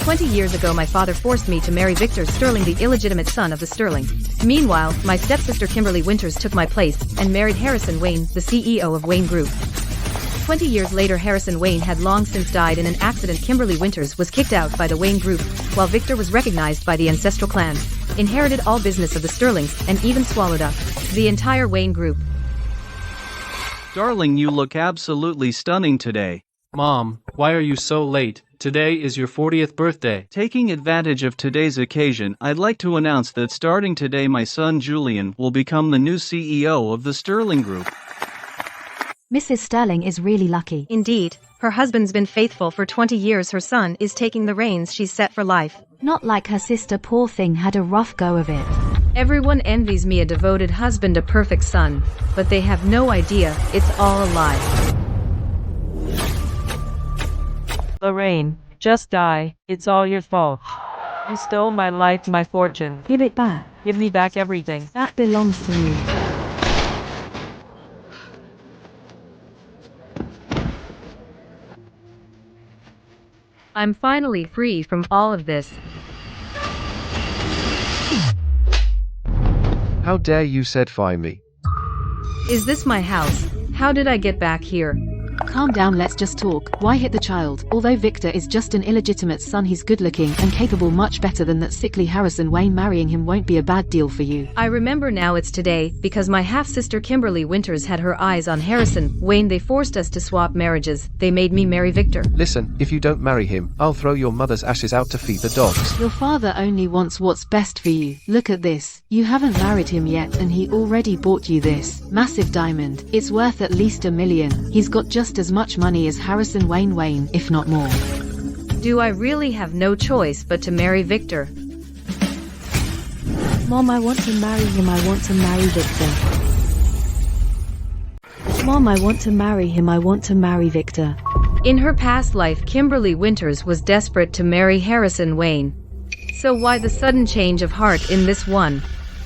20 years ago my father forced me to marry Victor Sterling, the illegitimate son of the Sterling. Meanwhile, my stepsister Kimberly Winters took my place and married Harrison Wayne, the CEO of Wayne Group. 20 years later Harrison Wayne had long since died in an accident. Kimberly Winters was kicked out by the Wayne Group, while Victor was recognized by the ancestral clan, inherited all business of the Sterlings, and even swallowed up the entire Wayne Group. Darling, you look absolutely stunning today. Mom, why are you so late? Today is your 40th birthday. Taking advantage of today's occasion, I'd like to announce that starting today my son Julian will become the new CEO of the Sterling Group. Mrs. Sterling is really lucky. Indeed, her husband's been faithful for 20 years. Her son is taking the reins. She's set for life. Not like her sister, poor thing, had a rough go of it. Everyone envies me a devoted husband, a perfect son, but they have no idea it's all a lie. Lorraine, just die. It's all your fault. You stole my life, my fortune. Give it back. Give me back everything. That belongs to you. I'm finally free from all of this. How dare you sapphire me? Is this my house? How did I get back here? Calm down, let's just talk. Why hit the child? Although Victor is just an illegitimate son, he's good looking and capable, much better than that sickly Harrison Wayne. Marrying him won't be a bad deal for you. I remember now, it's today, because my half-sister Kimberly Winters had her eyes on Harrison Wayne. They forced us to swap marriages. They made me marry Victor. Listen, if you don't marry him, I'll throw your mother's ashes out to feed the dogs. Your father only wants what's best for you. Look at this. You haven't married him yet and he already bought you this massive diamond. It's worth at least $1 million. He's got just as much money as Harrison Wayne, if not more. Do I really have no choice but to marry Victor? Mom, I want to marry him. I want to marry Victor. Mom, I want to marry him. I want to marry Victor. In her past life, Kimberly Winters was desperate to marry Harrison Wayne. So why the sudden change of heart in this one?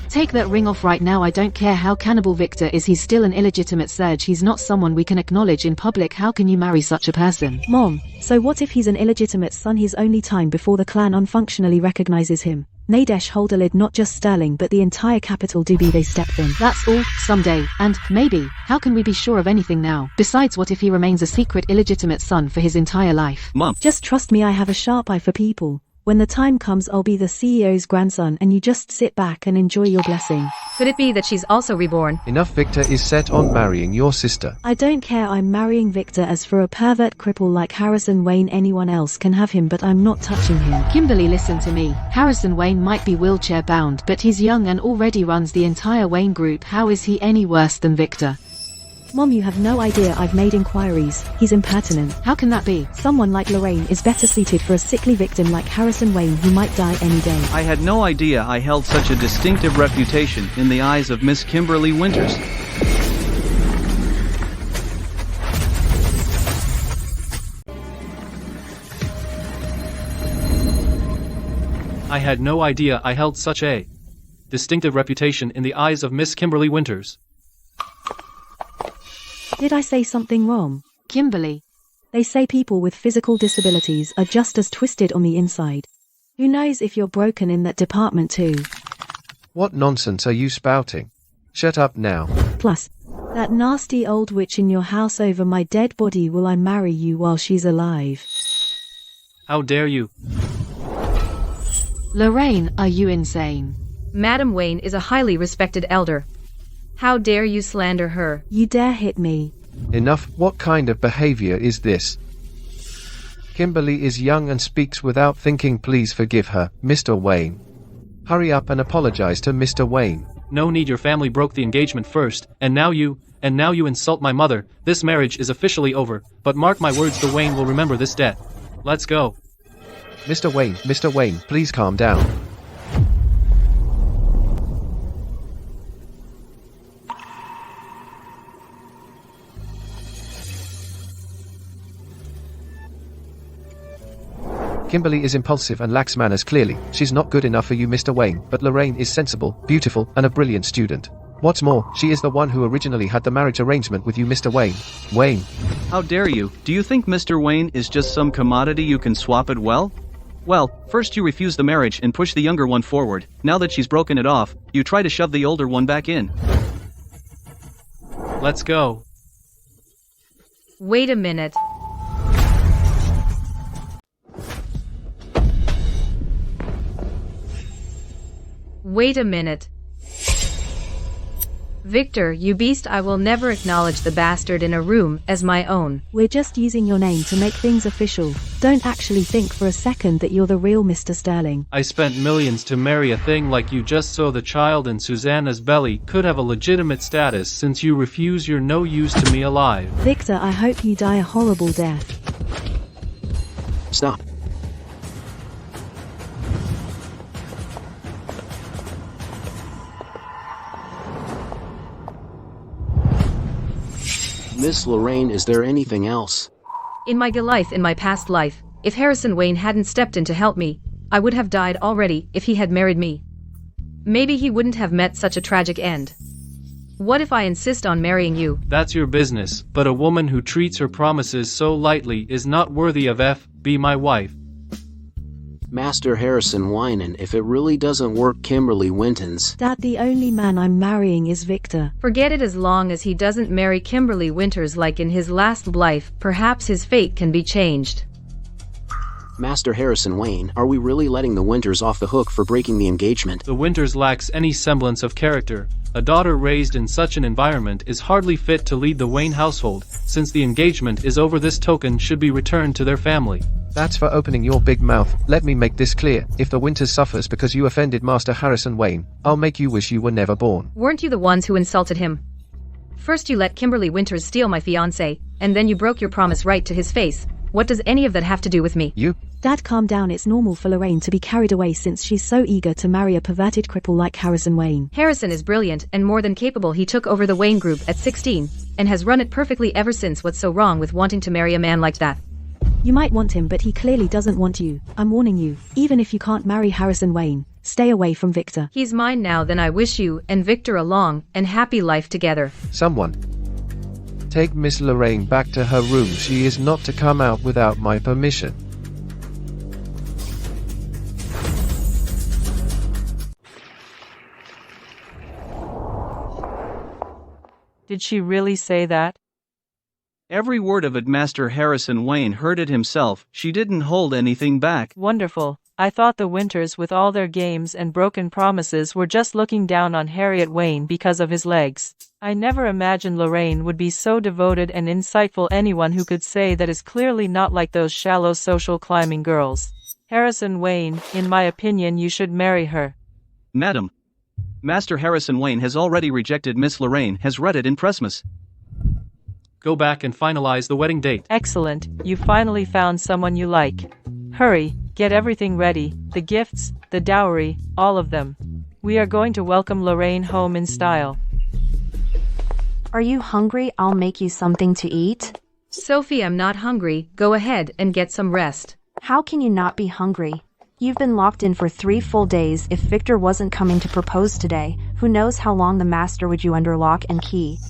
Take that ring off right now. I don't care how cannibal Victor is, he's still an illegitimate surge. He's not someone we can acknowledge in public. How can you marry such a person? Mom, so what if he's an illegitimate son? His only time before the clan unfunctionally recognizes him. Nadesh hold a lid, not just Sterling but the entire capital do be they step in. That's all, someday, and maybe. How can we be sure of anything now? Besides, what if he remains a secret illegitimate son for his entire life? Mom. Just trust me, I have a sharp eye for people. When the time comes, I'll be the CEO's grandson and you just sit back and enjoy your blessing. Could it be that she's also reborn? Enough. Victor is set on marrying your sister. I don't care, I'm marrying Victor. As for a pervert cripple like Harrison Wayne, anyone else can have him, but I'm not touching him. Kimberly, listen to me. Harrison Wayne might be wheelchair bound, but he's young and already runs the entire Wayne Group. How is he any worse than Victor? Mom, you have no idea. I've made inquiries. He's impertinent. How can that be? Someone like Lorraine is better suited for a sickly victim like Harrison Wayne who might die any day. I had no idea I held such a distinctive reputation in the eyes of Miss Kimberly Winters. I had no idea I held such a distinctive reputation in the eyes of Miss Kimberly Winters. Did I say something wrong? Kimberly. They say people with physical disabilities are just as twisted on the inside. Who knows if you're broken in that department too? What nonsense are you spouting? Shut up now. Plus, that nasty old witch in your house over my dead body. Will I marry you while she's alive? How dare you? Lorraine, are you insane? Madam Wayne is a highly respected elder. How dare you slander her? You dare hit me? Enough. What kind of behavior is this? Kimberly is young and speaks without thinking. Please forgive her, Mr. Wayne. Hurry up and apologize to Mr. Wayne. No need. Your family broke the engagement first, and now you insult my mother. This marriage is officially over, but mark my words, the Wayne will remember this debt. Let's go. Mr. Wayne, please calm down. Kimberly is impulsive and lacks manners. Clearly, she's not good enough for you, Mr. Wayne, but Lorraine is sensible, beautiful, and a brilliant student. What's more, she is the one who originally had the marriage arrangement with you, Mr. Wayne. Wayne. How dare you? Do you think Mr. Wayne is just some commodity you can swap at will? Well, first you refuse the marriage and push the younger one forward. Now that she's broken it off, you try to shove the older one back in. Let's go. Wait a minute. Wait a minute. Victor, you beast, I will never acknowledge the bastard in a room as my own. We're just using your name to make things official. Don't actually think for a second that you're the real Mr. Sterling. I spent millions to marry a thing like you just so the child in Susanna's belly could have a legitimate status. Since you refuse, you're no use to me alive. Victor, I hope you die a horrible death. Stop. Miss Lorraine, is there anything else? In my life, in my past life, if Harrison Wayne hadn't stepped in to help me, I would have died already if he had married me. Maybe he wouldn't have met such a tragic end. What if I insist on marrying you? That's your business, but a woman who treats her promises so lightly is not worthy of be my wife. Master Harrison Wayne, and if it really doesn't work, Kimberly Wintons. Dad, the only man I'm marrying is Victor. Forget it. As long as he doesn't marry Kimberly Winters like in his last life, perhaps his fate can be changed. Master Harrison Wayne, are we really letting the Winters off the hook for breaking the engagement? The Winters lacks any semblance of character. A daughter raised in such an environment is hardly fit to lead the Wayne household. Since the engagement is over, this token should be returned to their family. That's for opening your big mouth. Let me make this clear. If the Winters suffers because you offended Master Harrison Wayne, I'll make you wish you were never born. Weren't you the ones who insulted him? First you let Kimberly Winters steal my fiancé, and then you broke your promise right to his face. What does any of that have to do with me? You? Dad, calm down. It's normal for Lorraine to be carried away since she's so eager to marry a perverted cripple like Harrison Wayne. Harrison is brilliant and more than capable. He took over the Wayne Group at 16, and has run it perfectly ever since. What's so wrong with wanting to marry a man like that? You might want him, but he clearly doesn't want you. I'm warning you, even if you can't marry Harrison Wayne, stay away from Victor. He's mine now. Then I wish you and Victor a long and happy life together. Someone take Miss Lorraine back to her room. She is not to come out without my permission. Did she really say that? Every word of it. Master Harrison Wayne heard it himself. She didn't hold anything back. Wonderful. I thought the Winters, with all their games and broken promises, were just looking down on Harriet Wayne because of his legs. I never imagined Lorraine would be so devoted and insightful. Anyone who could say that is clearly not like those shallow social climbing girls. Harrison Wayne, in my opinion, you should marry her. Madam, Master Harrison Wayne has already rejected Miss Lorraine. Has read it in Pressmas. Go back and finalize the wedding date. Excellent, you finally found someone you like. Hurry, get everything ready, the gifts, the dowry, all of them. We are going to welcome Lorraine home in style. Are you hungry? I'll make you something to eat. Sophie, I'm not hungry. Go ahead and get some rest. How can you not be hungry? You've been locked in for 3 full days. If Victor wasn't coming to propose today, who knows how long the master would you under lock and key.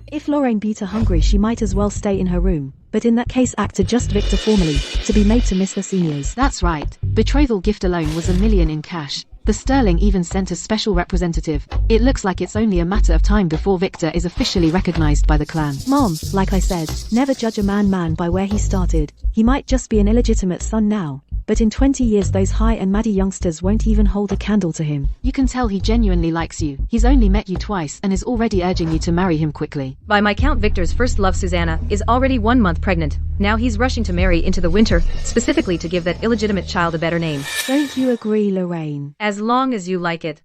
If Lorraine beat her hungry, she might as well stay in her room, but in that case act to just Victor formally, to be made to Mr. Seniors. That's right. Betrothal gift alone was $1 million in cash. The Sterling even sent a special representative. It looks like it's only a matter of time before Victor is officially recognized by the clan. Mom, like I said, never judge a man by where he started. He might just be an illegitimate son now, but in 20 years those high and mighty youngsters won't even hold a candle to him. You can tell he genuinely likes you. He's only met you twice and is already urging you to marry him quickly. By my count, Victor's first love, Susanna, is already 1 month pregnant. Now he's rushing to marry into the winter, specifically to give that illegitimate child a better name. Don't you agree, Lorraine? As long as you like it.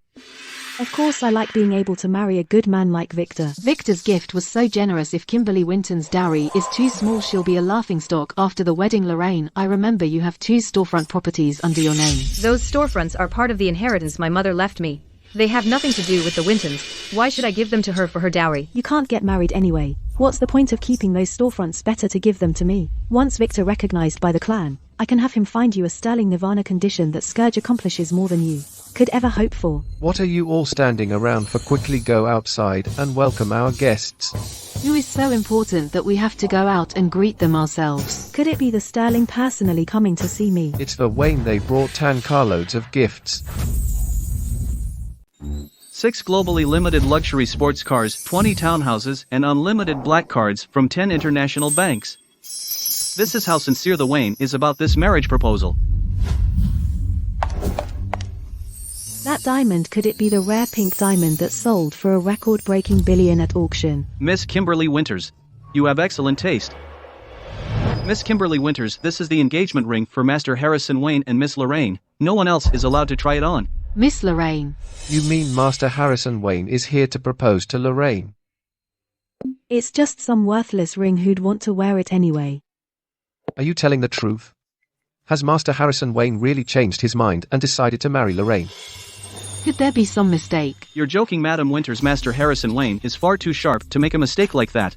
Of course I like being able to marry a good man like Victor. Victor's gift was so generous. If Kimberly Winton's dowry is too small, she'll be a laughingstock after the wedding. Lorraine, I remember you have 2 storefront properties under your name. Those storefronts are part of the inheritance my mother left me. They have nothing to do with the Wintons. Why should I give them to her for her dowry? You can't get married anyway. What's the point of keeping those storefronts? Better to give them to me. Once Victor recognized by the clan, I can have him find you a sterling nirvana condition that Scourge accomplishes more than you. could ever hope for. What are you all standing around for? Quickly go outside and welcome our guests. Who is so important that we have to go out and greet them ourselves? Could it be the Sterling personally coming to see me? It's the Wayne. They brought 10 carloads of gifts. 6 globally limited luxury sports cars, 20 townhouses, and unlimited black cards from 10 international banks. This is how sincere the Wayne is about this marriage proposal. That diamond, could it be the rare pink diamond that sold for a record-breaking $1 billion at auction? Miss Kimberly Winters, you have excellent taste. Miss Kimberly Winters, this is the engagement ring for Master Harrison Wayne and Miss Lorraine. No one else is allowed to try it on. Miss Lorraine. You mean Master Harrison Wayne is here to propose to Lorraine? It's just some worthless ring. Who'd want to wear it anyway? Are you telling the truth? Has Master Harrison Wayne really changed his mind and decided to marry Lorraine? Could there be some mistake? You're joking, Madam Winters. Master Harrison Wayne is far too sharp to make a mistake like that.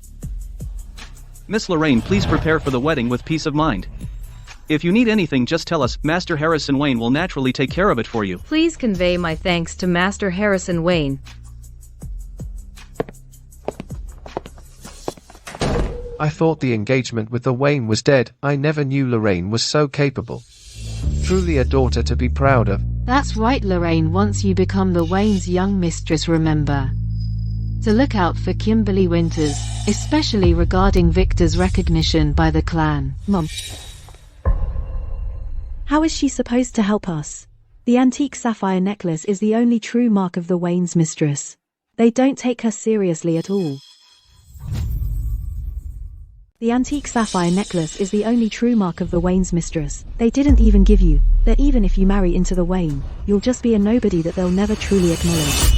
Miss Lorraine, please prepare for the wedding with peace of mind. If you need anything, just tell us. Master Harrison Wayne will naturally take care of it for you. Please convey my thanks to Master Harrison Wayne. I thought the engagement with the Wayne was dead. I never knew Lorraine was so capable. Truly a daughter to be proud of. That's right, Lorraine. Once you become the Wayne's young mistress, remember to look out for Kimberly Winters, especially regarding Victor's recognition by the clan. Mom. How is she supposed to help us? The antique sapphire necklace is the only true mark of the Wayne's mistress. They don't take her seriously at all. The antique sapphire necklace is the only true mark of the Wayne's mistress. They didn't even give you that. Even if you marry into the Wayne, you'll just be a nobody that they'll never truly acknowledge.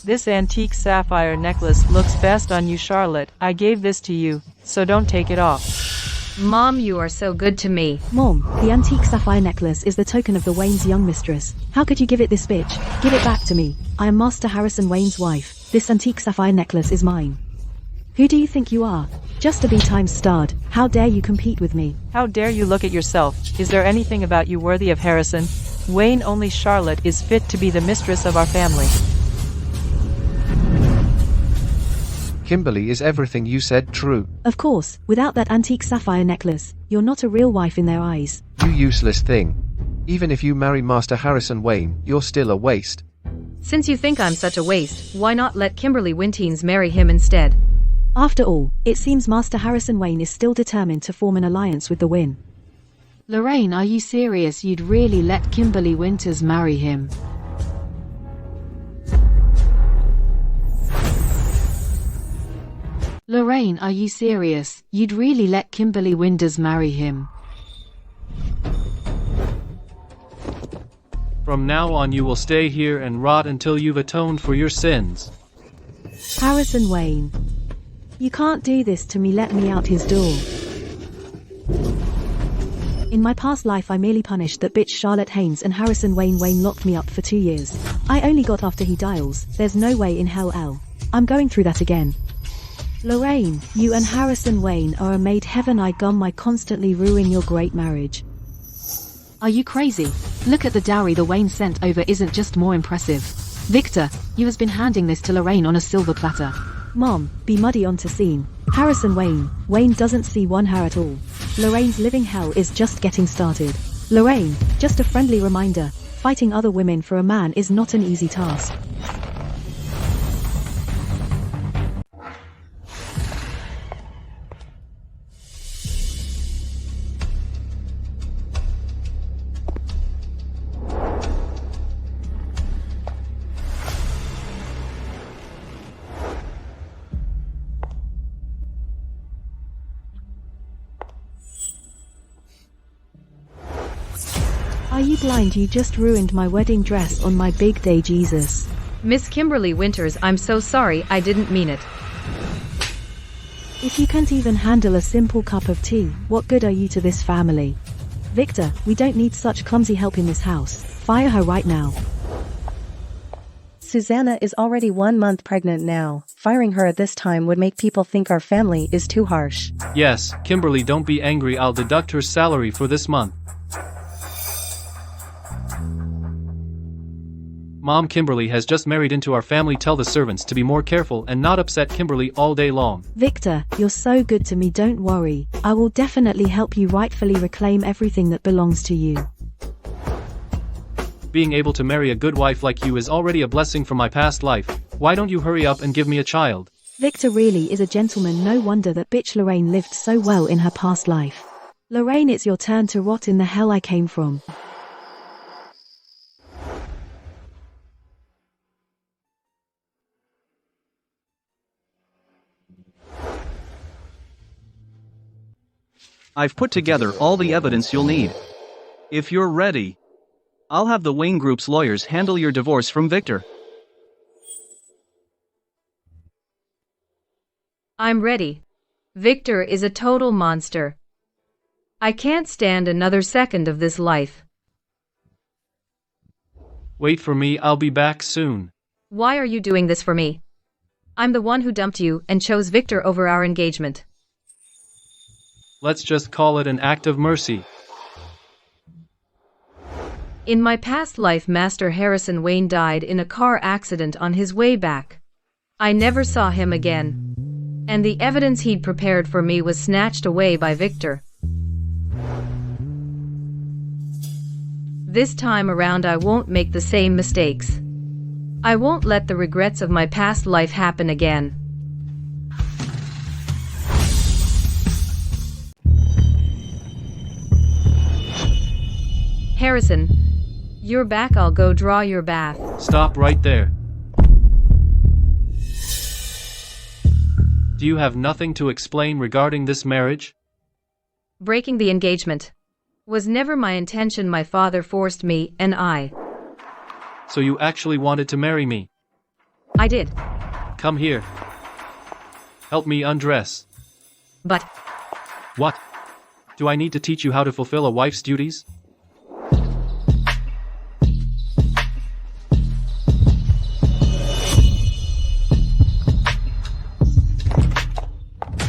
This antique sapphire necklace looks best on you, Charlotte. I gave this to you, so don't take it off. Mom, you are so good to me. Mom, the antique sapphire necklace is the token of the Wayne's young mistress. How could you give it this bitch? Give it back to me. I am Master Harrison Wayne's wife. This antique sapphire necklace is mine. Who do you think you are? Just a B-times stud. How dare you compete with me? How dare you look at yourself? Is there anything about you worthy of Harrison Wayne? Only Charlotte is fit to be the mistress of our family. Kimberly, is everything you said true? Of course, without that antique sapphire necklace, you're not a real wife in their eyes. You useless thing. Even if you marry Master Harrison Wayne, you're still a waste. Since you think I'm such a waste, why not let Kimberly Winters marry him instead? After all, it seems Master Harrison Wayne is still determined to form an alliance with the Wynn. Lorraine, are you serious? You'd really let Kimberly Winters marry him? Lorraine, are you serious? You'd really let Kimberly Winters marry him? From now on you will stay here and rot until you've atoned for your sins. Harrison Wayne. You can't do this to me. Let me out his door. In my past life I merely punished that bitch Charlotte Haynes, and Harrison Wayne locked me up for 2 years. I only got after he dials. There's no way in hell I'm going through that again. Lorraine, you and Harrison Wayne are a made heaven. I gum my constantly ruin your great marriage. Are you crazy? Look at the dowry the Wayne sent over. Isn't just more impressive. Victor, you has been handing this to Lorraine on a silver platter. Mom, be muddy onto scene. Harrison Wayne doesn't see one her at all. Lorraine's living hell is just getting started. Lorraine, just a friendly reminder, fighting other women for a man is not an easy task. Are you blind? You just ruined my wedding dress on my big day, Jesus. Miss Kimberly Winters, I'm so sorry, I didn't mean it. If you can't even handle a simple cup of tea, what good are you to this family? Victor, we don't need such clumsy help in this house. Fire her right now. Susanna is already 1 month pregnant now. Firing her at this time would make people think our family is too harsh. Yes, Kimberly, don't be angry. I'll deduct her salary for this month. Mom, Kimberly has just married into our family. Tell the servants to be more careful and not upset Kimberly all day long. Victor, you're so good to me, don't worry. I will definitely help you rightfully reclaim everything that belongs to you. Being able to marry a good wife like you is already a blessing from my past life. Why don't you hurry up and give me a child? Victor really is a gentleman, no wonder that bitch Lorraine lived so well in her past life. Lorraine, it's your turn to rot in the hell I came from. I've put together all the evidence you'll need. If you're ready, I'll have the Wayne Group's lawyers handle your divorce from Victor. I'm ready. Victor is a total monster. I can't stand another second of this life. Wait for me, I'll be back soon. Why are you doing this for me? I'm the one who dumped you and chose Victor over our engagement. Let's just call it an act of mercy. In my past life, Master Harrison Wayne died in a car accident on his way back. I never saw him again. And the evidence he'd prepared for me was snatched away by Victor. This time around, I won't make the same mistakes. I won't let the regrets of my past life happen again. Harrison, you're back. I'll go draw your bath. Stop right there. Do you have nothing to explain regarding this marriage? Breaking the engagement was never my intention. My father forced me, and I. So you actually wanted to marry me? I did. Come here. Help me undress. But. What? Do I need to teach you how to fulfill a wife's duties?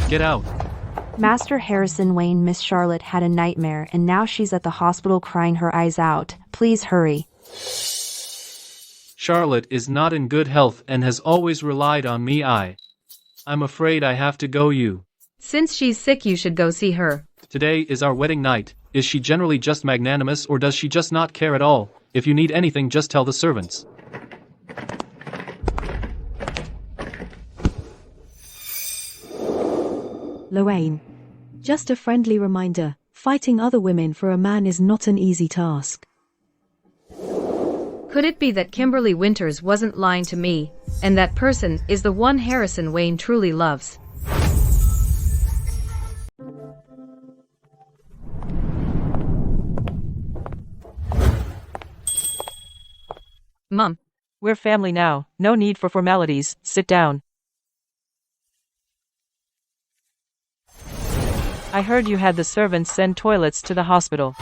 Get out. Master Harrison Wayne, Miss Charlotte had a nightmare and now she's at the hospital crying her eyes out. Please hurry. Charlotte is not in good health and has always relied on me. I'm afraid I have to go. Since she's sick, you should go see her. Today is our wedding night. Is she generally just magnanimous or does she just not care at all? If you need anything, just tell the servants. Lorraine. Just a friendly reminder, fighting other women for a man is not an easy task. Could it be that Kimberly Winters wasn't lying to me, and that person is the one Harrison Wayne truly loves? Mom. We're family now, no need for formalities, sit down. I heard you had the servants send toilets to the hospital.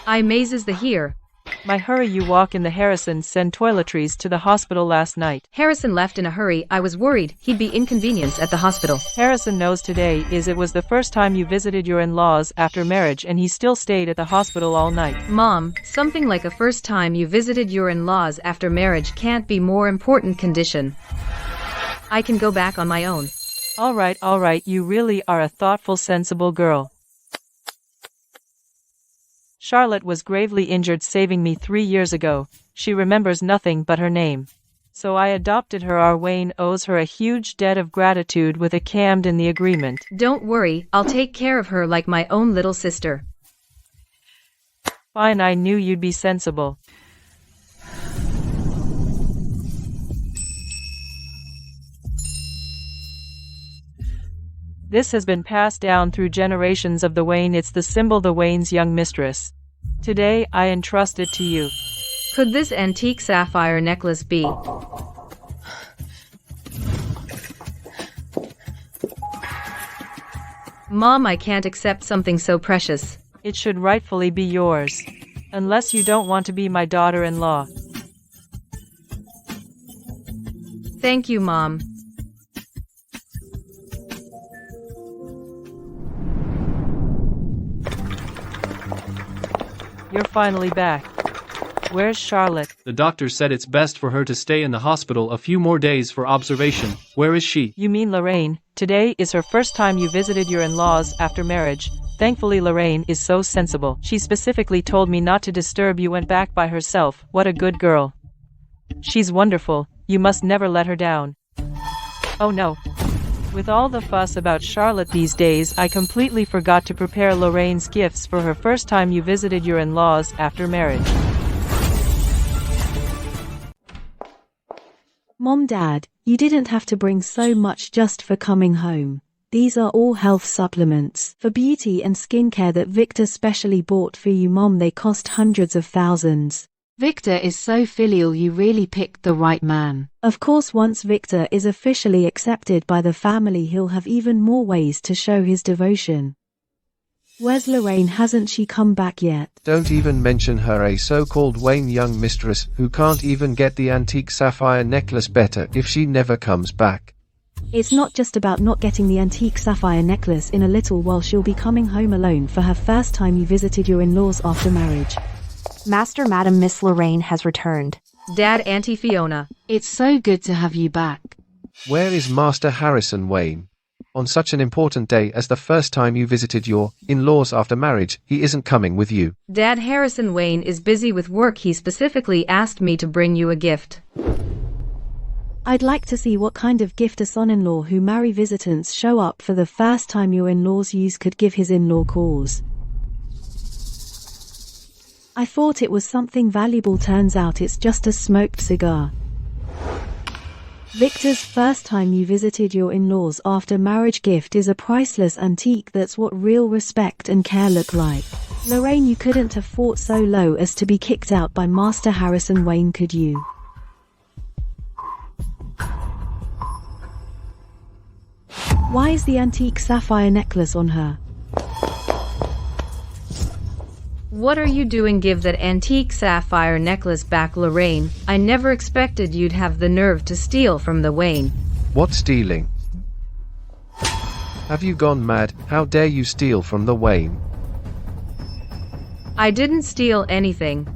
I mazes the here. My hurry, you walk in the Harrison send toiletries to the hospital last night. Harrison left in a hurry. I was worried he'd be inconvenienced at the hospital. Harrison knows today it was the first time you visited your in-laws after marriage and he still stayed at the hospital all night. Mom, something like a first time you visited your in-laws after marriage can't be more important condition. I can go back on my own. All right, you really are a thoughtful, sensible girl. Charlotte was gravely injured saving me 3 years ago. She remembers nothing but her name. So I adopted her. Our Wayne owes her a huge debt of gratitude with a cammed in the agreement. Don't worry, I'll take care of her like my own little sister. Fine, I knew you'd be sensible. This has been passed down through generations of the Wayne. It's the symbol the Wayne's young mistress. Today, I entrust it to you. Could this antique sapphire necklace be? Mom, I can't accept something so precious. It should rightfully be yours. Unless you don't want to be my daughter-in-law. Thank you, Mom. You're finally back. Where's Charlotte? The doctor said it's best for her to stay in the hospital a few more days for observation. Where is she? You mean Lorraine? Today is her first time you visited your in-laws after marriage. Thankfully Lorraine is so sensible. She specifically told me not to disturb you, went back by herself. What a good girl. She's wonderful. You must never let her down. Oh no. With all the fuss about Charlotte these days, I completely forgot to prepare Lorraine's gifts for her first time you visited your in-laws after marriage. Mom, Dad, you didn't have to bring so much just for coming home. These are all health supplements for beauty and skincare that Victor specially bought for you, Mom. They cost hundreds of thousands. Victor is so filial, you really picked the right man. Of course, once Victor is officially accepted by the family, he'll have even more ways to show his devotion. Where's Lorraine? Hasn't she come back yet? Don't even mention her, a so-called Wayne young mistress who can't even get the antique sapphire necklace better if she never comes back. It's not just about not getting the antique sapphire necklace. In a little while she'll be coming home alone for her first time you visited your in-laws after marriage. Master Madam Miss Lorraine has returned. Dad, Auntie Fiona. It's so good to have you back. Where is Master Harrison Wayne? On such an important day as the first time you visited your in-laws after marriage, he isn't coming with you. Dad, Harrison Wayne is busy with work. He specifically asked me to bring you a gift. I'd like to see what kind of gift a son-in-law who marry visitants show up for the first time your in-laws use could give his in-law cause. I thought it was something valuable, turns out it's just a smoked cigar. Victor's first time you visited your in-laws after marriage gift is a priceless antique. That's what real respect and care look like. Lorraine, you couldn't have fought so low as to be kicked out by Master Harrison Wayne, could you? Why is the antique sapphire necklace on her? What are you doing? Give that antique sapphire necklace back, Lorraine. I never expected you'd have the nerve to steal from the Wayne. What stealing? Have you gone mad? How dare you steal from the Wayne? I didn't steal anything.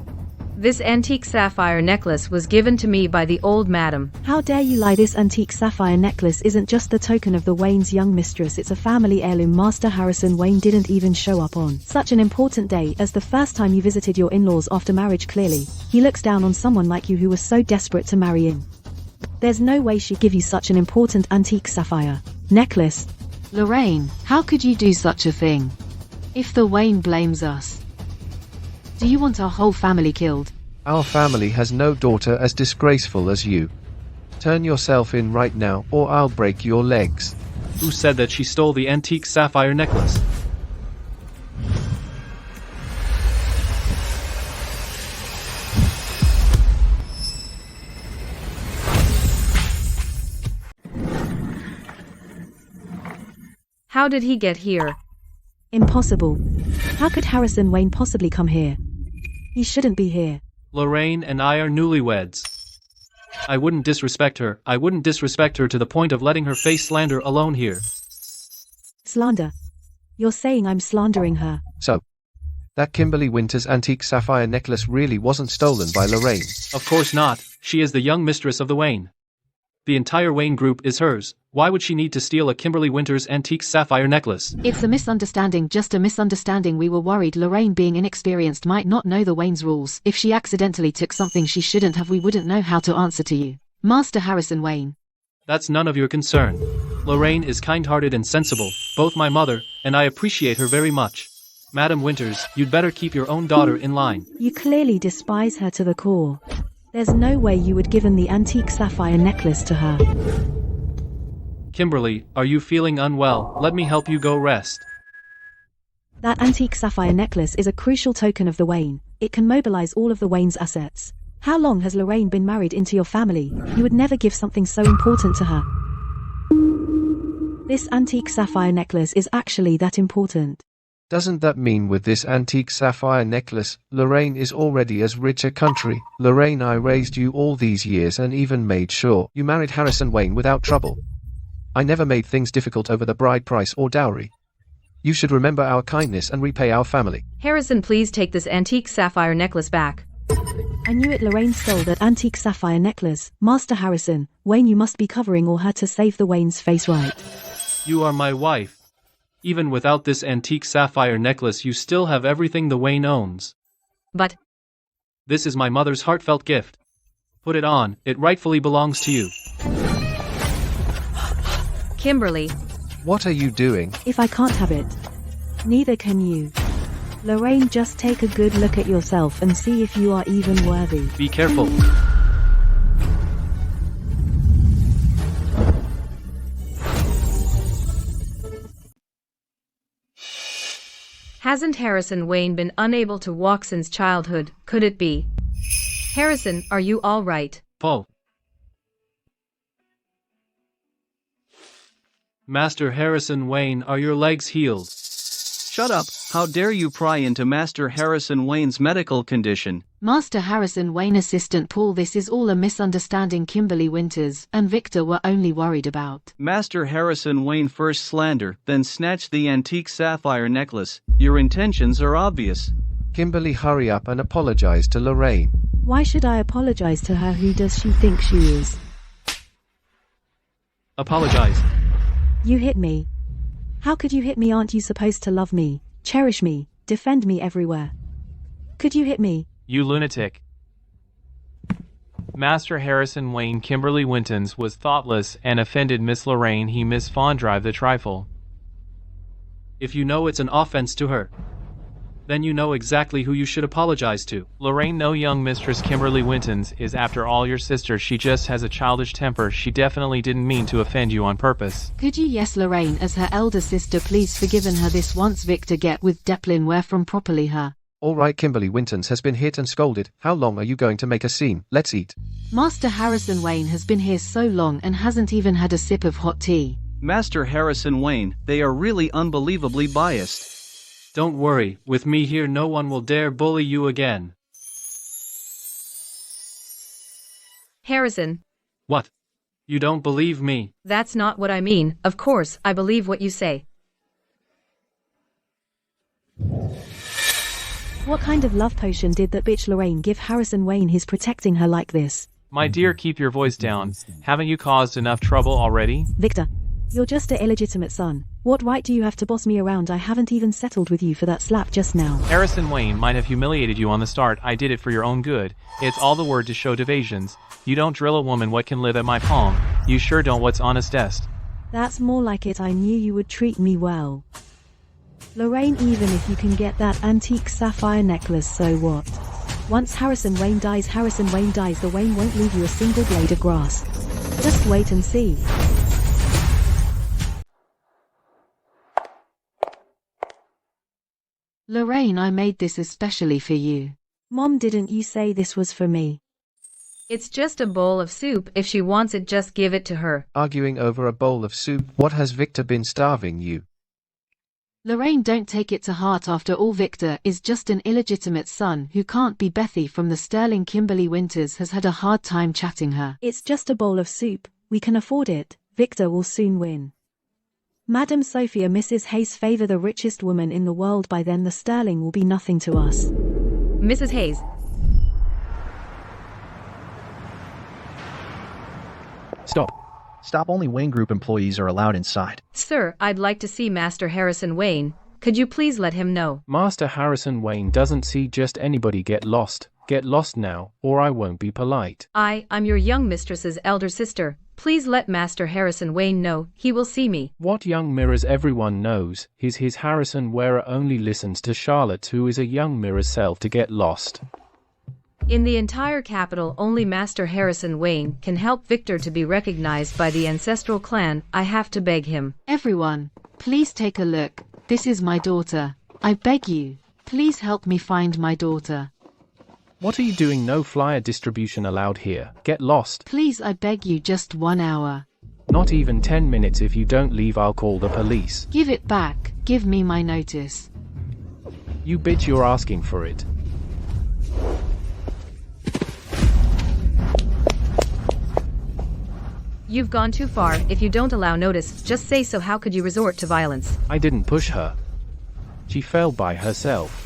This antique sapphire necklace was given to me by the old madam. How dare you lie? This antique sapphire necklace isn't just the token of the Wayne's young mistress, it's a family heirloom. Master Harrison Wayne didn't even show up on such an important day as the first time you visited your in-laws after marriage. Clearly, he looks down on someone like you who was so desperate to marry him. There's no way she'd give you such an important antique sapphire necklace. Lorraine, how could you do such a thing? If the Wayne blames us, do you want our whole family killed? Our family has no daughter as disgraceful as you. Turn yourself in right now, or I'll break your legs. Who said that she stole the antique sapphire necklace? How did he get here? Impossible. How could Harrison Wayne possibly come here? He shouldn't be here. Lorraine and I are newlyweds. I wouldn't disrespect her. I wouldn't disrespect her to the point of letting her face slander alone here. Slander? You're saying I'm slandering her? So, that Kimberly Winter's antique sapphire necklace really wasn't stolen by Lorraine? Of course not. She is the young mistress of the Wayne. The entire Wayne group is hers. Why would she need to steal a Kimberly Winter's antique sapphire necklace? It's a misunderstanding, just a misunderstanding. We were worried Lorraine, being inexperienced, might not know the Wayne's rules. If she accidentally took something she shouldn't have, we wouldn't know how to answer to you. Master Harrison Wayne. That's none of your concern. Lorraine is kind-hearted and sensible, both my mother, and I appreciate her very much. Madam Winters, you'd better keep your own daughter in line. You clearly despise her to the core. There's no way you would given the antique sapphire necklace to her. Kimberly, are you feeling unwell? Let me help you go rest. That antique sapphire necklace is a crucial token of the Wayne. It can mobilize all of the Wayne's assets. How long has Lorraine been married into your family? You would never give something so important to her. This antique sapphire necklace is actually that important. Doesn't that mean with this antique sapphire necklace, Lorraine is already as rich a country? Lorraine, I raised you all these years and even made sure you married Harrison Wayne without trouble. I never made things difficult over the bride price or dowry. You should remember our kindness and repay our family. Harrison, please take this antique sapphire necklace back. I knew it. Lorraine stole that antique sapphire necklace. Master Harrison, Wayne, you must be covering all her to save the Wayne's face, right? You are my wife. Even without this antique sapphire necklace, you still have everything the Wayne owns. But This is my mother's heartfelt gift. Put it on, it rightfully belongs to you. Kimberly, What are you doing? If I can't have it, neither can you. Lorraine, just take a good look at yourself and see if you are even worthy. Be careful. hasn't Harrison Wayne been unable to walk since childhood? Could it be? Harrison, are you all right? Paul. Master Harrison Wayne, are your legs healed? Shut up, how dare you pry into Master Harrison Wayne's medical condition? Master Harrison Wayne, Assistant Paul, this is all a misunderstanding. Kimberly Winters and Victor were only worried about Master Harrison Wayne first slander, then snatch the antique sapphire necklace. Your intentions are obvious. Kimberly, hurry up and apologize to Lorraine. Why should I apologize to her? Who does she think she is? Apologize. You hit me. How could you hit me? Aren't you supposed to love me, cherish me, defend me everywhere? Could you hit me? You lunatic. Master Harrison Wayne, Kimberly Wintons was thoughtless and offended Miss Lorraine. He Miss Fondrive the trifle. If you know it's an offense to her, then you know exactly who you should apologize to. Lorraine, no, young Mistress Kimberly Wintons is after all your sister. She just has a childish temper. She definitely didn't mean to offend you on purpose. Could you, yes, Lorraine, as her elder sister, please forgiven her this once. Victor, get with Deplin where from properly her. All right, Kimberly Wintons has been hit and scolded. How long are you going to make a scene? Let's eat. Master Harrison Wayne has been here so long and hasn't even had a sip of hot tea. Master Harrison Wayne, they are really unbelievably biased. Don't worry, with me here no one will dare bully you again. Harrison. What? You don't believe me? That's not what I mean. Of course, I believe what you say. What kind of love potion did that bitch Lorraine give Harrison Wayne? He's protecting her like this. My dear, keep your voice down. Haven't you caused enough trouble already? Victor, you're just an illegitimate son. What right do you have to boss me around? I haven't even settled with you for that slap just now. Harrison Wayne might have humiliated you on the start. I did it for your own good. It's all the word to show divisions. You don't drill a woman what can live at my palm. You sure don't. What's honestest? That's more like it. I knew you would treat me well. Lorraine, even if you can get that antique sapphire necklace, so what? Once Harrison Wayne dies, the Wayne won't leave you a single blade of grass. Just wait and see. Lorraine, I made this especially for you. Mom, didn't you say this was for me? It's just a bowl of soup. If she wants it, just give it to her. Arguing over a bowl of soup. What has Victor been starving you? Lorraine, don't take it to heart. After all, Victor is just an illegitimate son who can't be Bethy from the Sterling. Kimberly Winters has had a hard time chatting her. It's just a bowl of soup. We can afford it. Victor will soon win. Madam Sophia, Mrs. Hayes, favor the richest woman in the world. By then the sterling will be nothing to us. Mrs. Hayes. Stop. Stop, only Wayne Group employees are allowed inside. Sir, I'd like to see Master Harrison Wayne. Could you please let him know? Master Harrison Wayne doesn't see just anybody get lost. Get lost now, or I won't be polite. I'm your young mistress's elder sister. Please let Master Harrison Wayne know. He will see me. What young mirrors everyone knows is his Harrison wearer only listens to Charlotte, who is a young mirror self, to get lost. In the entire capital, only Master Harrison Wayne can help Victor to be recognized by the ancestral clan. I have to beg him. Everyone, please take a look. This is my daughter. I beg you, please help me find my daughter. What are you doing? No flyer distribution allowed here. Get lost. Please, I beg you, just 1 hour. Not even 10 minutes. If you don't leave, I'll call the police. Give it back. Give me my notice. You bitch, you're asking for it. You've gone too far. If you don't allow notice, just say so. How could you resort to violence? I didn't push her. She fell by herself.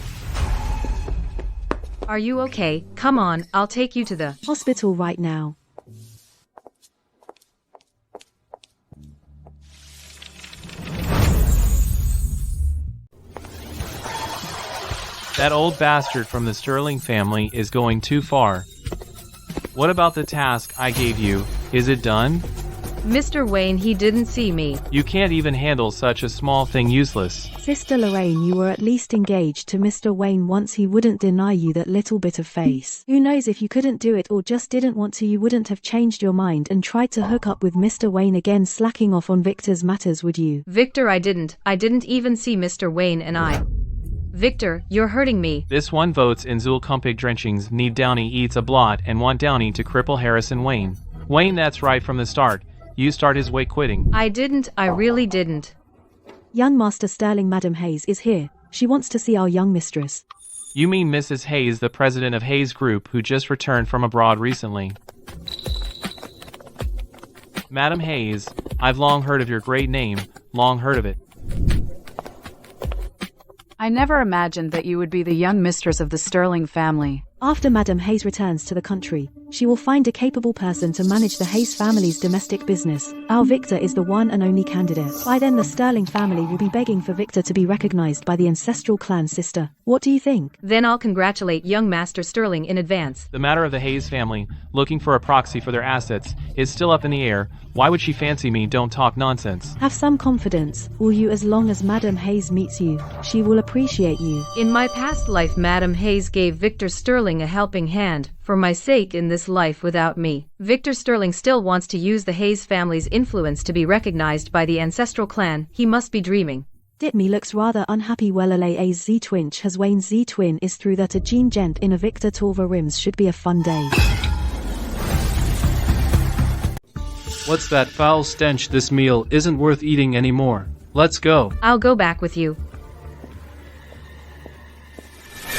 Are you okay? Come on, I'll take you to the hospital right now. That old bastard from the Sterling family is going too far. What about the task I gave you? Is it done? Mr. Wayne, he didn't see me. You can't even handle such a small thing. Useless. Sister Lorraine, you were at least engaged to Mr. Wayne once. He wouldn't deny you that little bit of face. Who knows, if you couldn't do it or just didn't want to, you wouldn't have changed your mind and tried to hook up with Mr. Wayne again, slacking off on Victor's matters, would you? Victor, I didn't even see Mr. Wayne, and I... Victor, you're hurting me. This one votes in Zulkumpig drenchings. Need Downey eats a blot and want Downey to cripple Harrison Wayne. Wayne, that's right from the start. You start his way quitting. I really didn't. Young Master Sterling, Madam Hayes is here. She wants to see our young mistress. You mean Mrs. Hayes, the president of Hayes Group, who just returned from abroad recently. Madam Hayes, I've long heard of your great name, long heard of it. I never imagined that you would be the young mistress of the Sterling family. After Madam Hayes returns to the country, she will find a capable person to manage the Hayes family's domestic business. Our Victor is the one and only candidate. By then the Sterling family will be begging for Victor to be recognized by the ancestral clan, sister. What do you think? Then I'll congratulate young Master Sterling in advance. The matter of the Hayes family, looking for a proxy for their assets, is still up in the air. Why would she fancy me? Don't talk nonsense. Have some confidence, will you? As long as Madam Hayes meets you, she will appreciate you. In my past life, Madam Hayes gave Victor Sterling a helping hand. For my sake, in this life without me, Victor Sterling still wants to use the Hayes family's influence to be recognized by the ancestral clan. He must be dreaming. Ditme looks rather unhappy. Well, A's Z-twinch has Wayne Z-twin is through that a Jean Gent in a Victor Torva rims should be a fun day. What's that foul stench? This meal isn't worth eating anymore. Let's go. I'll go back with you.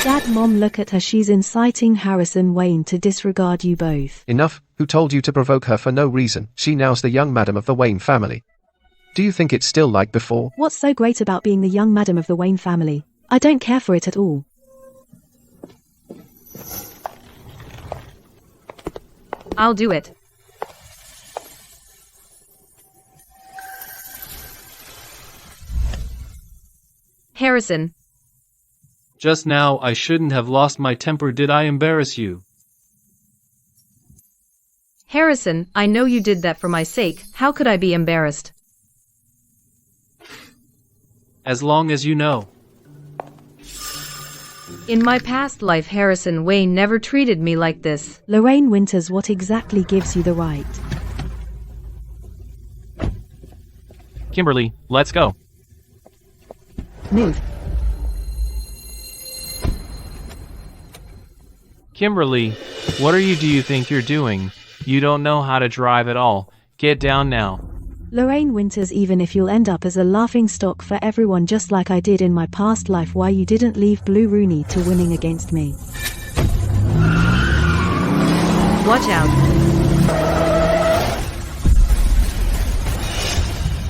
Dad, Mom, look at her. She's inciting Harrison Wayne to disregard you both. Enough. Who told you to provoke her for no reason? She now's the young madam of the Wayne family. Do you think it's still like before? What's so great about being the young madam of the Wayne family? I don't care for it at all. I'll do it. Harrison. Just now I shouldn't have lost my temper. Did I embarrass you? Harrison, I know you did that for my sake. How could I be embarrassed? As long as you know. In my past life, Harrison Wayne never treated me like this. Lorraine Winters, what exactly gives you the right? Kimberly, let's go. Move. Kimberly, what do you think you're doing? You don't know how to drive at all. Get down now. Lorraine Winters, even if you'll end up as a laughing stock for everyone just like I did in my past life, why you didn't leave Blue Rooney to winning against me? Watch out.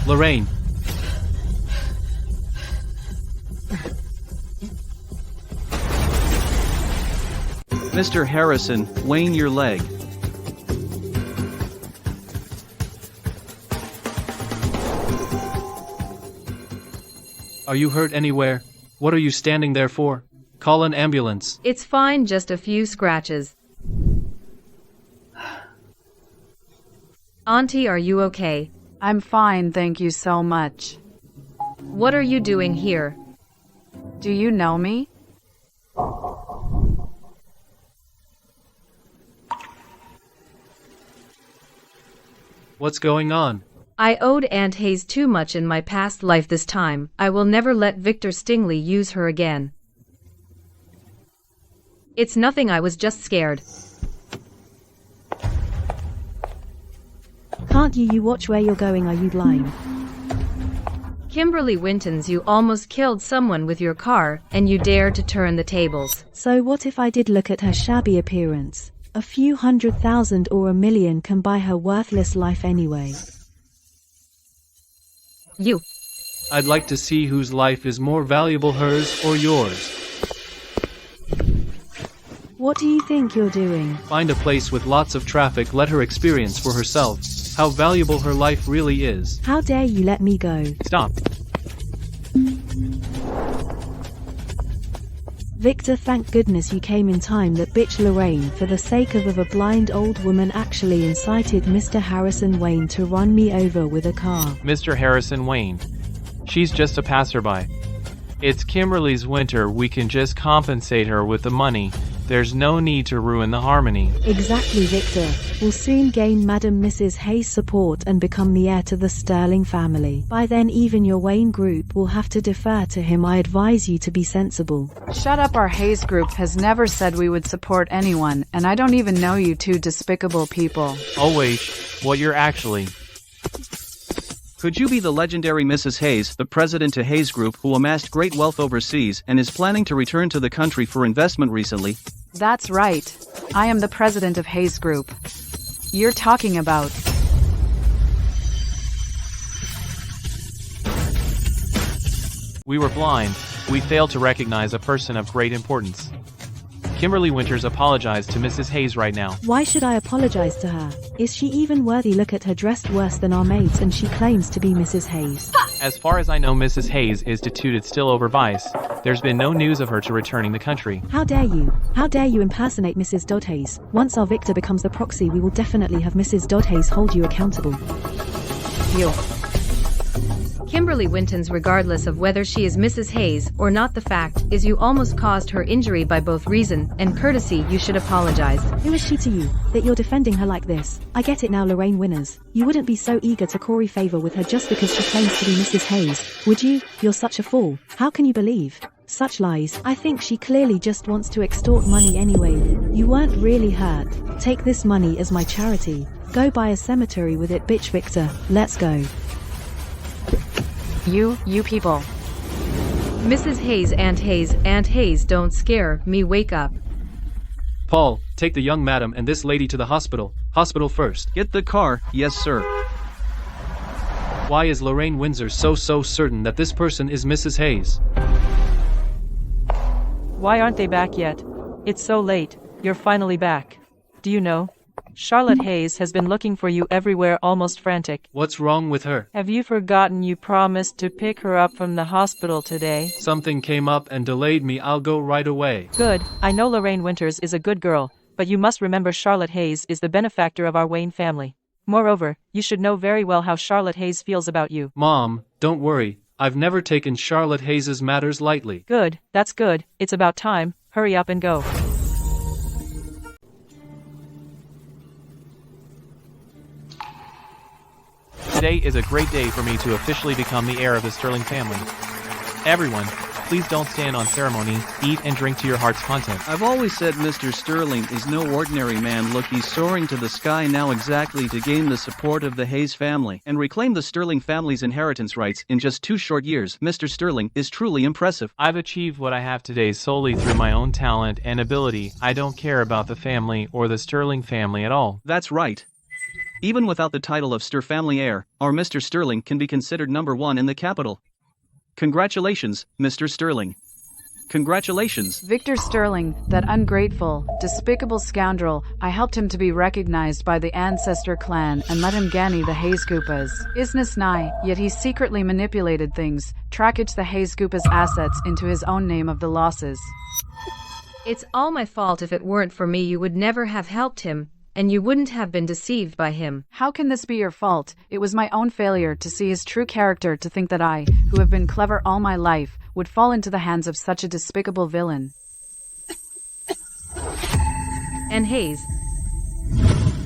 Lorraine. Mr. Harrison, Wayne, your leg. Are you hurt anywhere? What are you standing there for? Call an ambulance. It's fine, just a few scratches. Auntie, are you okay? I'm fine, thank you so much. What are you doing here? Do you know me? What's going on? I owed Aunt Hayes too much in my past life. This time, I will never let Victor Stingley use her again. It's nothing, I was just scared. Can't you watch where you're going? Are you blind? Kimberly Wintons, you almost killed someone with your car, and you dare to turn the tables. So what if I did? Look at her shabby appearance. A few 100,000 or $1 million can buy her worthless life anyway. You. I'd like to see whose life is more valuable, hers or yours. What do you think you're doing? Find a place with lots of traffic, let her experience for herself how valuable her life really is. How dare you let me go? Stop. Victor, thank goodness you came in time. That bitch Lorraine, for the sake of a blind old woman, actually incited Mr. Harrison Wayne to run me over with a car. Mr. Harrison Wayne. She's just a passerby. It's Kimberly's winter, we can just compensate her with the money. There's no need to ruin the harmony. Exactly, Victor. Will soon gain Madam Mrs. Hayes' support and become the heir to the Sterling family. By then even your Wayne group will have to defer to him. I advise you to be sensible. Shut up, our Hayes group has never said we would support anyone, and I don't even know you two despicable people. Oh wait, what you're actually... Could you be the legendary Mrs. Hayes, the president to Hayes Group, who amassed great wealth overseas and is planning to return to the country for investment recently? That's right. I am the president of Hayes Group. You're talking about... We were blind. We failed to recognize a person of great importance. Kimberly Winters apologized to Mrs. Hayes right now. Why should I apologize to her? Is she even worthy? Look at her, dressed worse than our maids, and she claims to be Mrs. Hayes. As far as I know, Mrs. Hayes is destituted still over vice. There's been no news of her to returning the country. How dare you? How dare you impersonate Mrs. Dodd Hayes? Once our Victor becomes the proxy, we will definitely have Mrs. Dodd Hayes hold you accountable. You. Kimberly Wintons, regardless of whether she is Mrs. Hayes or not, the fact is you almost caused her injury. By both reason and courtesy, you should apologize. Who is she to you, that you're defending her like this? I get it now, Lorraine Winners. You wouldn't be so eager to curry favor with her just because she claims to be Mrs. Hayes, would you? You're such a fool. How can you believe such lies? I think she clearly just wants to extort money anyway. You weren't really hurt. Take this money as my charity. Go buy a cemetery with it, bitch. Victor, let's go. You people. Mrs. Hayes, Aunt Hayes, don't scare me, wake up. Paul, take the young madam and this lady to the hospital. Hospital first. Get the car, yes sir. Why is Lorraine Windsor so certain that this person is Mrs. Hayes? Why aren't they back yet? It's so late. You're finally back. Do you know? Charlotte Hayes has been looking for you everywhere, almost frantic. What's wrong with her? Have you forgotten you promised to pick her up from the hospital today? Something came up and delayed me. I'll go right away. Good. I know Lorraine Winters is a good girl, but you must remember Charlotte Hayes is the benefactor of our Wayne family. Moreover, you should know very well how Charlotte Hayes feels about you. Mom, don't worry. I've never taken Charlotte Hayes's matters lightly. Good. That's good. It's about time. Hurry up and go. Today is a great day for me to officially become the heir of the Sterling family. Everyone, please don't stand on ceremony, eat and drink to your heart's content. I've always said Mr. Sterling is no ordinary man. Look, he's soaring to the sky now exactly to gain the support of the Hayes family and reclaim the Sterling family's inheritance rights in just 2 short years. Mr. Sterling is truly impressive. I've achieved what I have today solely through my own talent and ability. I don't care about the family or the Sterling family at all. That's right. Even without the title of Ster family heir, our Mr. Sterling can be considered #1 in the capital. Congratulations, Mr. Sterling. Congratulations. Victor Sterling, that ungrateful, despicable scoundrel, I helped him to be recognized by the ancestor clan and let him ganny the Hayescoopas. Isness nigh, yet he secretly manipulated things, trackaged the Hayescoopas assets into his own name of the losses. It's all my fault. If it weren't for me, you would never have helped him, and you wouldn't have been deceived by him. How can this be your fault? It was my own failure to see his true character, to think that I, who have been clever all my life, would fall into the hands of such a despicable villain. And Hayes.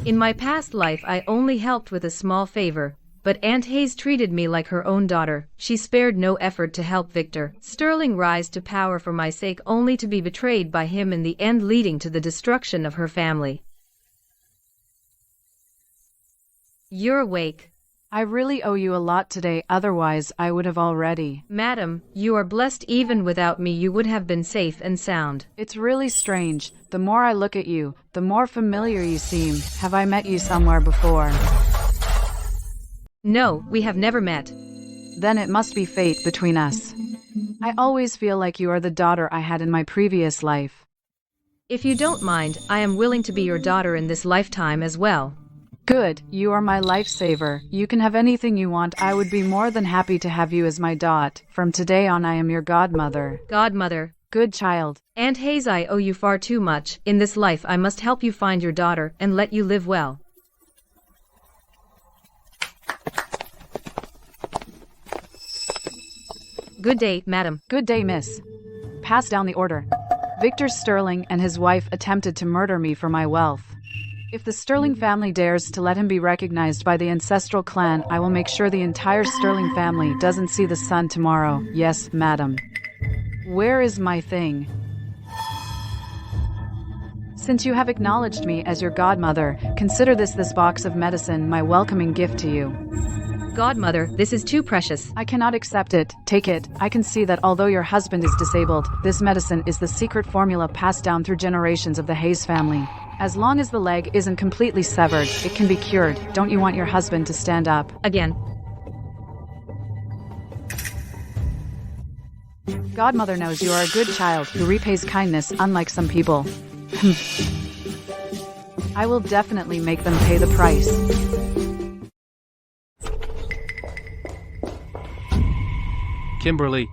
In my past life I only helped with a small favor, but Aunt Hayes treated me like her own daughter. She spared no effort to help Victor Sterling rise to power for my sake, only to be betrayed by him in the end, leading to the destruction of her family. You're awake. I really owe you a lot today, otherwise I would have already. Madam, you are blessed. Even without me you would have been safe and sound. It's really strange. The more I look at you, the more familiar you seem. Have I met you somewhere before? No, we have never met. Then it must be fate between us. I always feel like you are the daughter I had in my previous life. If you don't mind, I am willing to be your daughter in this lifetime as well. Good, you are my lifesaver. You can have anything you want. I would be more than happy to have you as my dot. From today on I am your godmother. Godmother. Good child. Aunt Hayes, I owe you far too much. In this life I must help you find your daughter and let you live well. Good day, madam. Good day, miss. Pass down the order. Victor Sterling and his wife attempted to murder me for my wealth. If the Sterling family dares to let him be recognized by the ancestral clan, I will make sure the entire Sterling family doesn't see the sun tomorrow. Yes, madam. Where is my thing? Since you have acknowledged me as your godmother, consider this box of medicine my welcoming gift to you. Godmother, this is too precious. I cannot accept it. Take it. I can see that although your husband is disabled, this medicine is the secret formula passed down through generations of the Hayes family. As long as the leg isn't completely severed, it can be cured. Don't you want your husband to stand up? Again. Godmother knows you are a good child who repays kindness, unlike some people. I will definitely make them pay the price. Kimberly,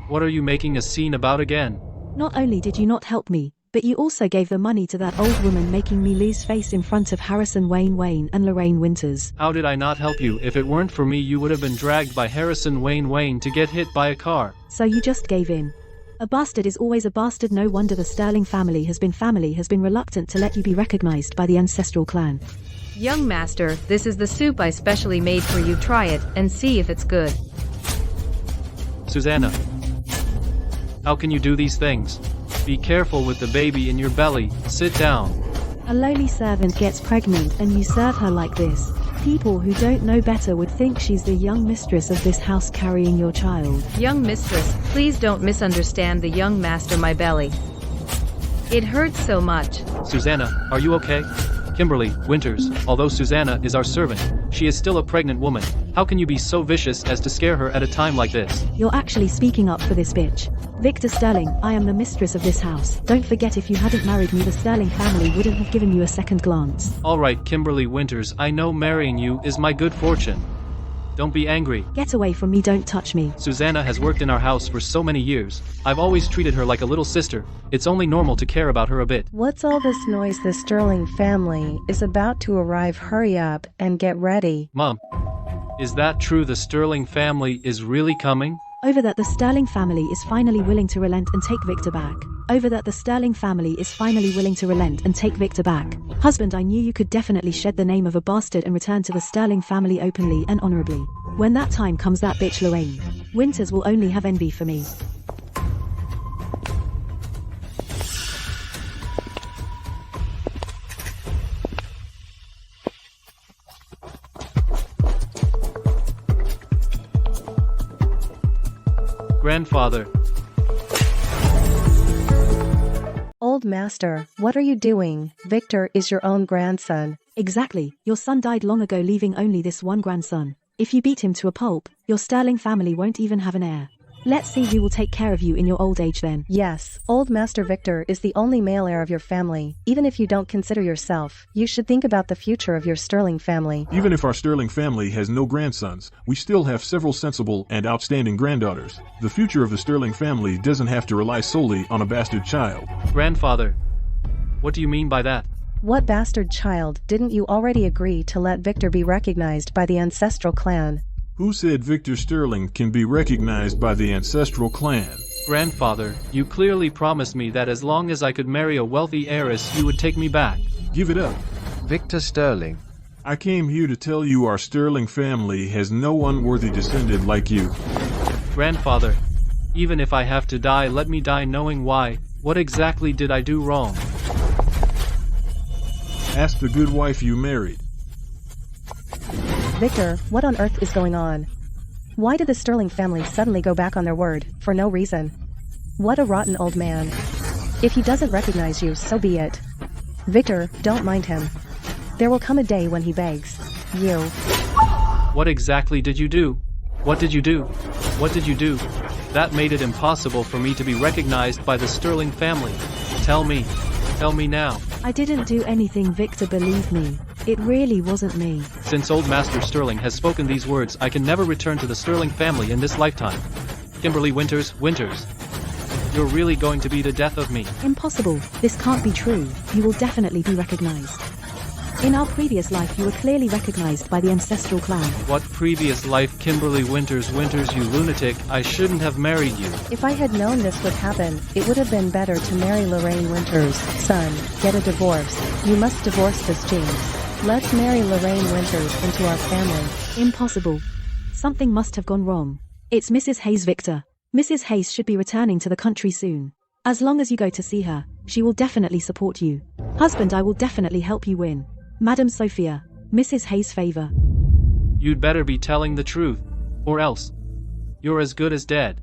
what are you making a scene about again? Not only did you not help me, but you also gave the money to that old woman, making me lose face in front of Harrison Wayne and Lorraine Winters. How did I not help you? If it weren't for me, you would have been dragged by Harrison Wayne to get hit by a car. So you just gave in. A bastard is always a bastard. No wonder the Sterling family has been reluctant to let you be recognized by the ancestral clan. Young master, this is the soup I specially made for you. Try it and see if it's good. Susanna, how can you do these things? Be careful with the baby in your belly. Sit down. A lowly servant gets pregnant and you serve her like this. People who don't know better would think she's the young mistress of this house carrying your child. Young mistress, please don't misunderstand the young master. My belly. It hurts so much. Susanna, are you okay? Kimberly, Winters, although Susanna is our servant, she is still a pregnant woman. How can you be so vicious as to scare her at a time like this? You're actually speaking up for this bitch. Victor Sterling, I am the mistress of this house. Don't forget, if you hadn't married me, the Sterling family wouldn't have given you a second glance. Alright, Kimberly Winters, I know marrying you is my good fortune. Don't be angry. Get away from me, don't touch me. Susanna has worked in our house for so many years. I've always treated her like a little sister. It's only normal to care about her a bit. What's all this noise? The Sterling family is about to arrive. Hurry up and get ready. Mom, is that true? The Sterling family is really coming? Over that the Sterling family is finally willing to relent and take Victor back. Over that the Sterling family is finally willing to relent and take Victor back. Husband, I knew you could definitely shed the name of a bastard and return to the Sterling family openly and honorably. When that time comes, that bitch Lorraine Winters will only have envy for me. Grandfather. Old master, what are you doing? Victor is your own grandson. Exactly. Your son died long ago, leaving only this one grandson. If you beat him to a pulp, your Sterling family won't even have an heir. Let's see who will take care of you in your old age then. Yes, old Master Victor is the only male heir of your family. Even if you don't consider yourself, you should think about the future of your Sterling family. Even if our Sterling family has no grandsons, we still have several sensible and outstanding granddaughters. The future of the Sterling family doesn't have to rely solely on a bastard child. Grandfather, what do you mean by that? What bastard child? Didn't you already agree to let Victor be recognized by the ancestral clan? Who said Victor Sterling can be recognized by the ancestral clan? Grandfather, you clearly promised me that as long as I could marry a wealthy heiress, you would take me back. Give it up. Victor Sterling. I came here to tell you our Sterling family has no unworthy descendant like you. Grandfather, even if I have to die, let me die knowing why. What exactly did I do wrong? Ask the good wife you married. Victor, what on earth is going on? Why did the Sterling family suddenly go back on their word, for no reason? What a rotten old man. If he doesn't recognize you, so be it. Victor, don't mind him. There will come a day when he begs you. What exactly did you do? What did you do? What did you do? That made it impossible for me to be recognized by the Sterling family. Tell me. Tell me now. I didn't do anything, Victor, believe me. It really wasn't me. Since old Master Sterling has spoken these words, I can never return to the Sterling family in this lifetime. Kimberly Winters, you're really going to be the death of me. Impossible. This can't be true. You will definitely be recognized. In our previous life you were clearly recognized by the ancestral clan. What previous life, Kimberly Winters, you lunatic, I shouldn't have married you. If I had known this would happen, it would have been better to marry Lorraine Winters' son. Get a divorce. You must divorce this James. Let's marry Lorraine Winters into our family. Impossible. Something must have gone wrong. It's Mrs. Hayes, Victor. Mrs. Hayes should be returning to the country soon. As long as you go to see her, she will definitely support you. Husband, I will definitely help you win. Madam Sophia, Mrs. Hayes' favor. You'd better be telling the truth, or else you're as good as dead.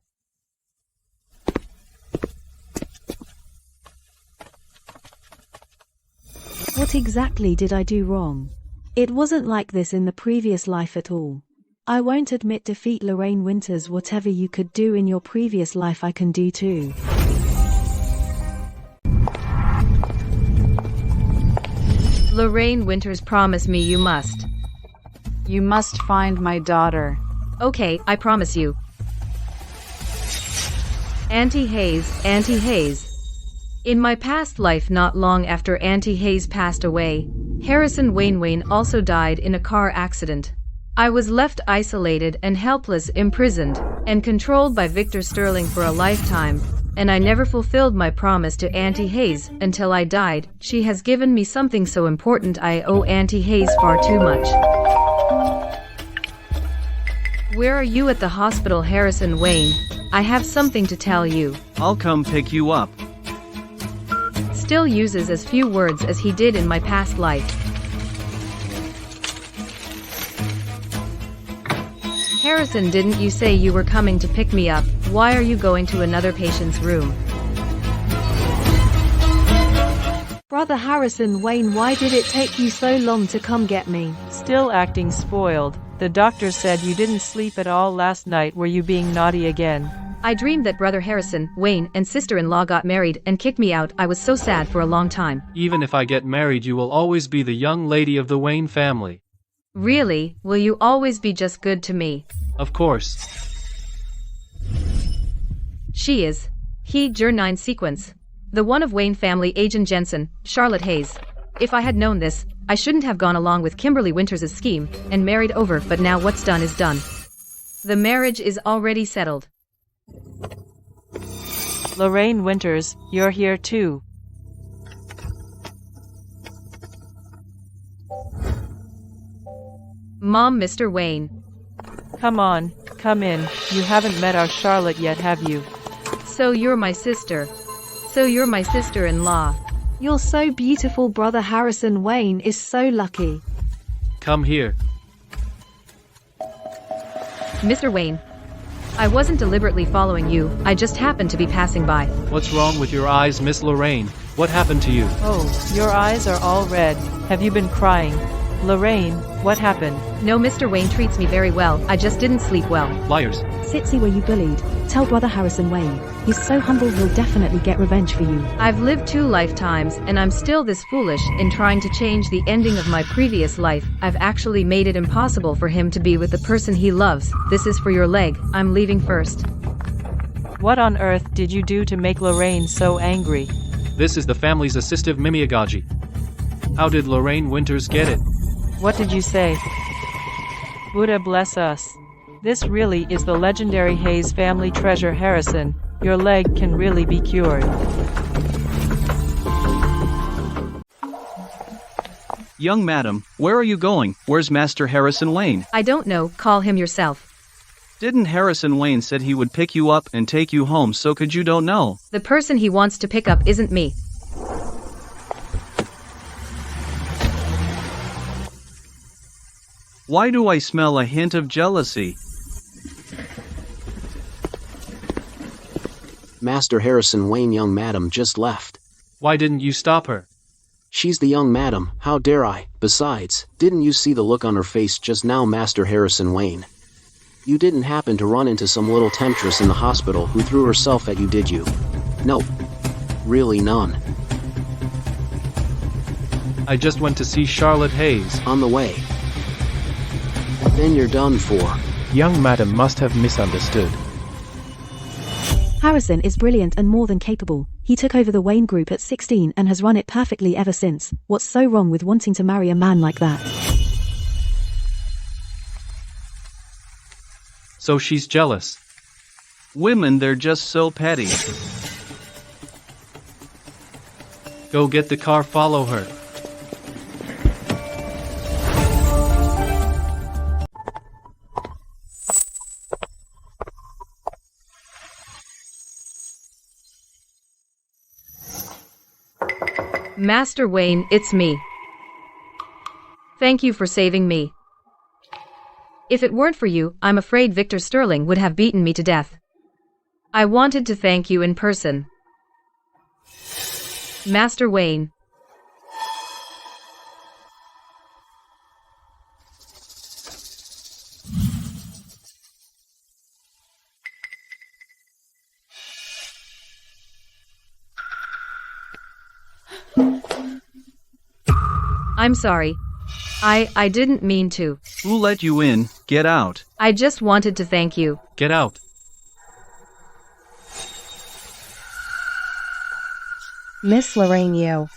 What exactly did I do wrong? It wasn't like this in the previous life at all. I won't admit defeat, Lorraine Winters. Whatever you could do in your previous life I can do too. Lorraine Winters, promise me you must. You must find my daughter. Okay, I promise you. Auntie Hayes. In my past life, not long after Auntie Hayes passed away, Harrison Wayne also died in a car accident. I was left isolated and helpless, imprisoned, and controlled by Victor Sterling for a lifetime, and I never fulfilled my promise to Auntie Hayes until I died. She has given me something so important. I owe Auntie Hayes far too much. Where are you? At the hospital, Harrison Wayne. I have something to tell you. I'll come pick you up. Still uses as few words as he did in my past life. Harrison, didn't you say you were coming to pick me up? Why are you going to another patient's room? Brother Harrison Wayne, why did it take you so long to come get me? Still acting spoiled. The doctor said you didn't sleep at all last night. Were you being naughty again? I dreamed that Brother Harrison Wayne and sister-in-law got married and kicked me out. I was so sad for a long time. Even if I get married, you will always be the young lady of the Wayne family. Really? Will you always be just good to me? Of course. She is. He, Jur 9 sequence. The one of Wayne family, Agent Jensen, Charlotte Hayes. If I had known this, I shouldn't have gone along with Kimberly Winters' scheme and married over, but now what's done is done. The marriage is already settled. Lorraine Winters, you're here too. Mom, Mr. Wayne. Come on, come in. You haven't met our Charlotte yet, have you? So you're my sister. So you're my sister-in-law. You're so beautiful. Brother Harrison Wayne is so lucky. Come here. Mr. Wayne. I wasn't deliberately following you, I just happened to be passing by. What's wrong with your eyes, Miss Lorraine? What happened to you? Oh, your eyes are all red. Have you been crying? Lorraine, what happened? No, Mr. Wayne treats me very well, I just didn't sleep well. Liars. Sitsi, were you bullied? Tell Brother Harrison Wayne. He's so humble, he'll definitely get revenge for you. I've lived 2 lifetimes, and I'm still this foolish in trying to change the ending of my previous life. I've actually made it impossible for him to be with the person he loves. This is for your leg. I'm leaving first. What on earth did you do to make Lorraine so angry? This is the family's assistive Mimiagaji. How did Lorraine Winters get it? What did you say? Buddha bless us. This really is the legendary Hayes family treasure. Harrison, your leg can really be cured. Young madam, where are you going? Where's Master Harrison Wayne? I don't know, call him yourself. Didn't Harrison Wayne said he would pick you up and take you home, so could you don't know? The person he wants to pick up isn't me. Why do I smell a hint of jealousy? Master Harrison Wayne, young madam just left. Why didn't you stop her? She's the young madam, how dare I? Besides, didn't you see the look on her face just now, Master Harrison Wayne? You didn't happen to run into some little temptress in the hospital who threw herself at you, did you? No. Really none. I just went to see Charlotte Hayes. On the way. Then you're done for. Young madam must have misunderstood. Harrison is brilliant and more than capable. He took over the Wayne Group at 16 and has run it perfectly ever since. What's so wrong with wanting to marry a man like that? So she's jealous. Women, they're just so petty. Go get the car, follow her. Master Wayne, it's me. Thank you for saving me. If it weren't for you, I'm afraid Victor Sterling would have beaten me to death. I wanted to thank you in person. Master Wayne. I'm sorry. I didn't mean to. Who let you in? Get out. I just wanted to thank you. Get out. Miss Lorraine, you.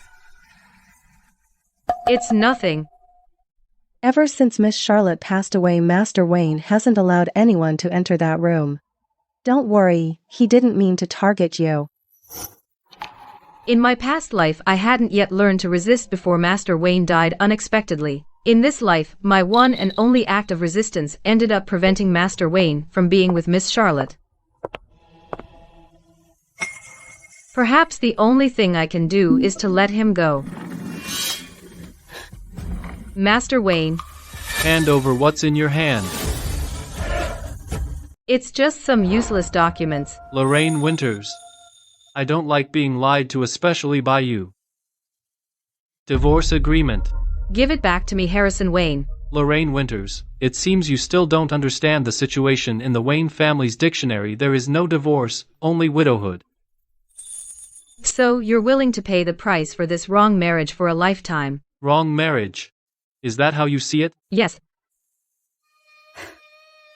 It's nothing. Ever since Miss Charlotte passed away, Master Wayne hasn't allowed anyone to enter that room. Don't worry, he didn't mean to target you. In my past life, I hadn't yet learned to resist before Master Wayne died unexpectedly. In this life, my one and only act of resistance ended up preventing Master Wayne from being with Miss Charlotte. Perhaps the only thing I can do is to let him go. Master Wayne. Hand over what's in your hand. It's just some useless documents. Lorraine Winters. I don't like being lied to, especially by you. Divorce agreement. Give it back to me, Harrison Wayne. Lorraine Winters, it seems you still don't understand the situation. In the Wayne family's dictionary, there is no divorce, only widowhood. So, you're willing to pay the price for this wrong marriage for a lifetime? Wrong marriage? Is that how you see it? Yes.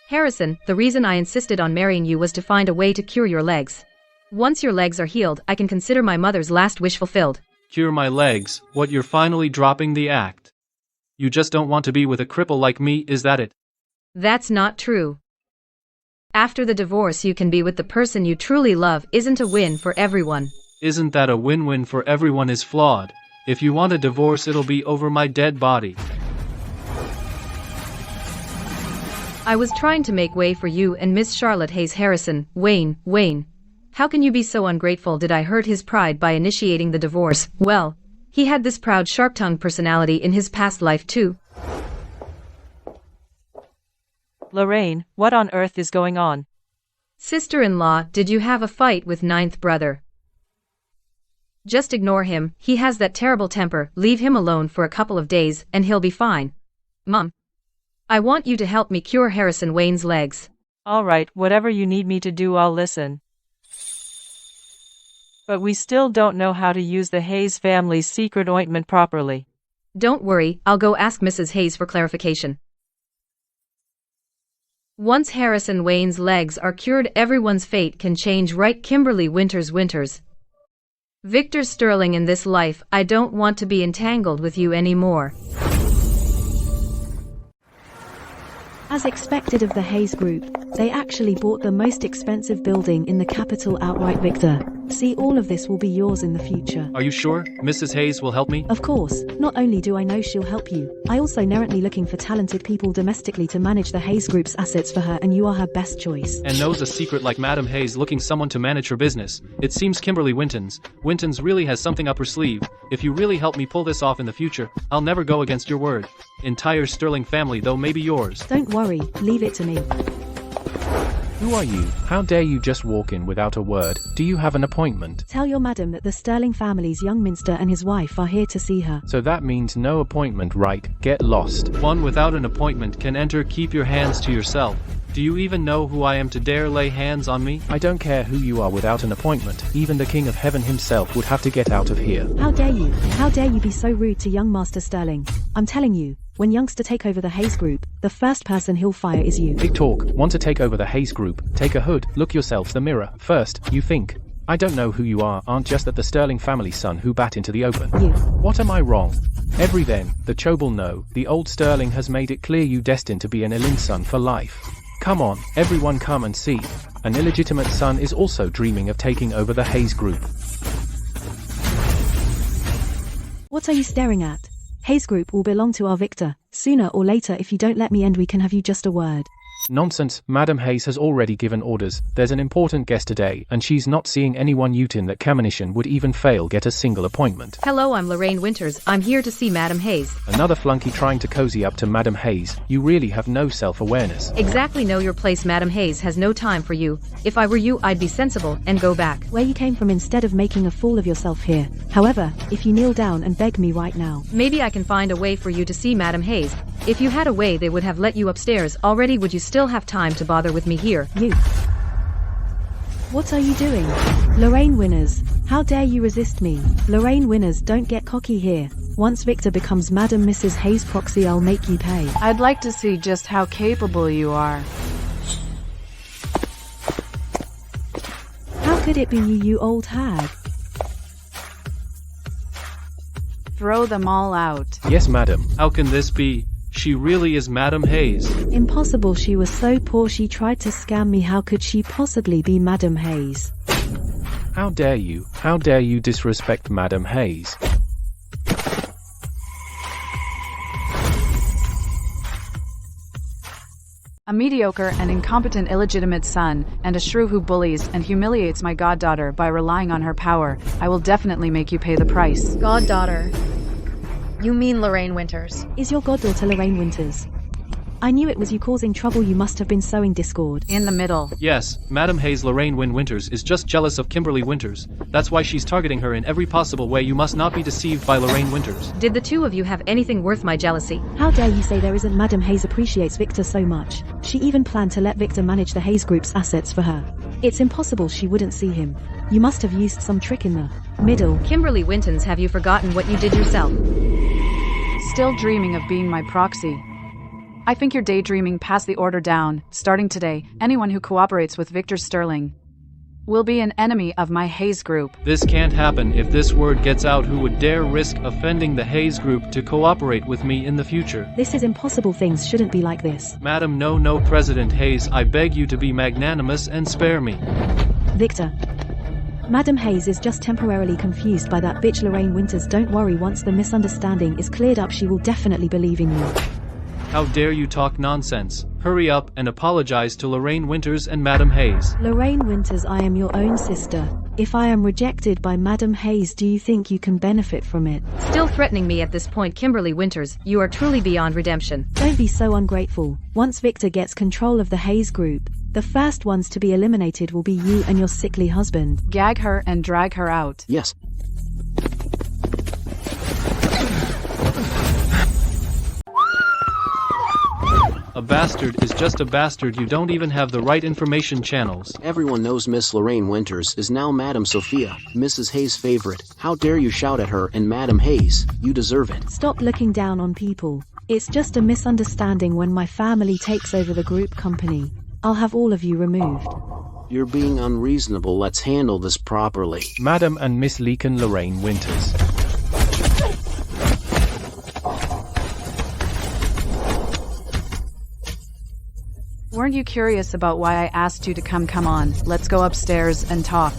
Harrison, the reason I insisted on marrying you was to find a way to cure your legs. Once your legs are healed, I can consider my mother's last wish fulfilled. Cure my legs? What, you're finally dropping the act? You just don't want to be with a cripple like me, is that it? That's not true. After the divorce, you can be with the person you truly love. Isn't a win for everyone. Isn't that a win-win for everyone is flawed? If you want a divorce, it'll be over my dead body. I was trying to make way for you and Miss Charlotte Hayes. Harrison Wayne. How can you be so ungrateful? Did I hurt his pride by initiating the divorce? Well, he had this proud, sharp-tongued personality in his past life too. Lorraine, what on earth is going on? Sister-in-law, did you have a fight with ninth brother? Just ignore him, he has that terrible temper. Leave him alone for a couple of days and he'll be fine. Mom, I want you to help me cure Harrison Wayne's legs. All right, whatever you need me to do, I'll listen. But we still don't know how to use the Hayes family's secret ointment properly. Don't worry, I'll go ask Mrs. Hayes for clarification. Once Harrison Wayne's legs are cured, everyone's fate can change, right? Kimberly Winters. Victor Sterling, in this life, I don't want to be entangled with you anymore. As expected of the Hayes Group, they actually bought the most expensive building in the capital outright. Victor, see, all of this will be yours in the future. Are you sure Mrs. Hayes will help me? Of course. Not only do I know she'll help you, I also currently looking for talented people domestically to manage the Hayes Group's assets for her, and you are her best choice. And knows a secret like Madam Hayes looking someone to manage her business. It seems Kimberly Wintons really has something up her sleeve. If you really help me pull this off in the future, I'll never go against your word. Entire Sterling family, though, maybe yours. Don't worry, leave it to me. Who are you? How dare you just walk in without a word? Do you have an appointment? Tell your madam that the Sterling family's young minster and his wife are here to see her. So that means no appointment, right? Get lost. One without an appointment can enter. Keep your hands to yourself. Do you even know who I am to dare lay hands on me? I don't care who you are without an appointment. Even the King of Heaven himself would have to get out of here. How dare you? How dare you be so rude to young Master Sterling? I'm telling you, when youngster take over the Hayes Group, the first person he'll fire is you. Big talk. Want to take over the Hayes Group? Take a hood, look yourself the mirror. First, you think. I don't know who you aren't just that the Sterling family son who bat into the open. You. What am I wrong? Every then, the Chobal know, the old Sterling has made it clear you destined to be an Elin son for life. Come on, everyone come and see. An illegitimate son is also dreaming of taking over the Hayes Group. What are you staring at? Hayes Group will belong to our Victor. Sooner or later, if you don't let me end, we can have you just a word. Nonsense, Madam Hayes has already given orders. There's an important guest today, and she's not seeing anyone Newton that Camination would even fail get a single appointment. Hello, I'm Lorraine Winters. I'm here to see Madam Hayes. Another flunky trying to cozy up to Madam Hayes. You really have no self-awareness. Exactly, know your place. Madam Hayes has no time for you. If I were you, I'd be sensible and go back where you came from instead of making a fool of yourself here. However, if you kneel down and beg me right now, maybe I can find a way for you to see Madam Hayes. If you had a way, they would have let you upstairs already. Would you still have time to bother with me here? You. What are you doing? Lorraine Winners, how dare you resist me? Lorraine Winners, don't get cocky here. Once Victor becomes Madam Mrs. Hayes proxy, I'll make you pay. I'd like to see just how capable you are. How could it be you old hag? Throw them all out. Yes, madam. How can this be? She really is Madam Hayes. Impossible, she was so poor she tried to scam me. How could she possibly be Madam Hayes? How dare you? How dare you disrespect Madam Hayes? A mediocre and incompetent illegitimate son, and a shrew who bullies and humiliates my goddaughter by relying on her power. I will definitely make you pay the price. Goddaughter? You mean Lorraine Winters? Is your goddaughter Lorraine Winters? I knew it was you causing trouble. You must have been sowing discord. In the middle. Yes, Madam Hayes Lorraine Winters is just jealous of Kimberly Winters. That's why she's targeting her in every possible way. You must not be deceived by Lorraine Winters. Did the two of you have anything worth my jealousy? How dare you say there isn't? Madam Hayes appreciates Victor so much. She even planned to let Victor manage the Hayes Group's assets for her. It's impossible she wouldn't see him. You must have used some trick in the middle. Kimberly Wintons, have you forgotten what you did yourself? Still dreaming of being my proxy. I think you're daydreaming. Pass the order down. Starting today, anyone who cooperates with Victor Sterling will be an enemy of my Hayes Group. This can't happen. If this word gets out, who would dare risk offending the Hayes Group to cooperate with me in the future? This is impossible. Things shouldn't be like this. Madam, no, President Hayes, I beg you to be magnanimous and spare me. Victor. Madam Hayes is just temporarily confused by that bitch Lorraine Winters. Don't worry, once the misunderstanding is cleared up, she will definitely believe in you. How dare you talk nonsense? Hurry up and apologize to Lorraine Winters and Madam Hayes. Lorraine Winters, I am your own sister. If I am rejected by Madam Hayes, do you think you can benefit from it? Still threatening me at this point, Kimberly Winters, you are truly beyond redemption. Don't be so ungrateful. Once Victor gets control of the Hayes Group, the first ones to be eliminated will be you and your sickly husband. Gag her and drag her out. Yes. A bastard is just a bastard. You don't even have the right information channels. Everyone knows Miss Lorraine Winters is now Madam Sophia, Mrs. Hayes' favorite. How dare you shout at her and Madam Hayes? You deserve it. Stop looking down on people. It's just a misunderstanding. When my family takes over the group company, I'll have all of you removed. You're being unreasonable. Let's handle this properly. Madam and Miss Leakin Lorraine Winters. Weren't you curious about why I asked you to come? Come on, let's go upstairs and talk.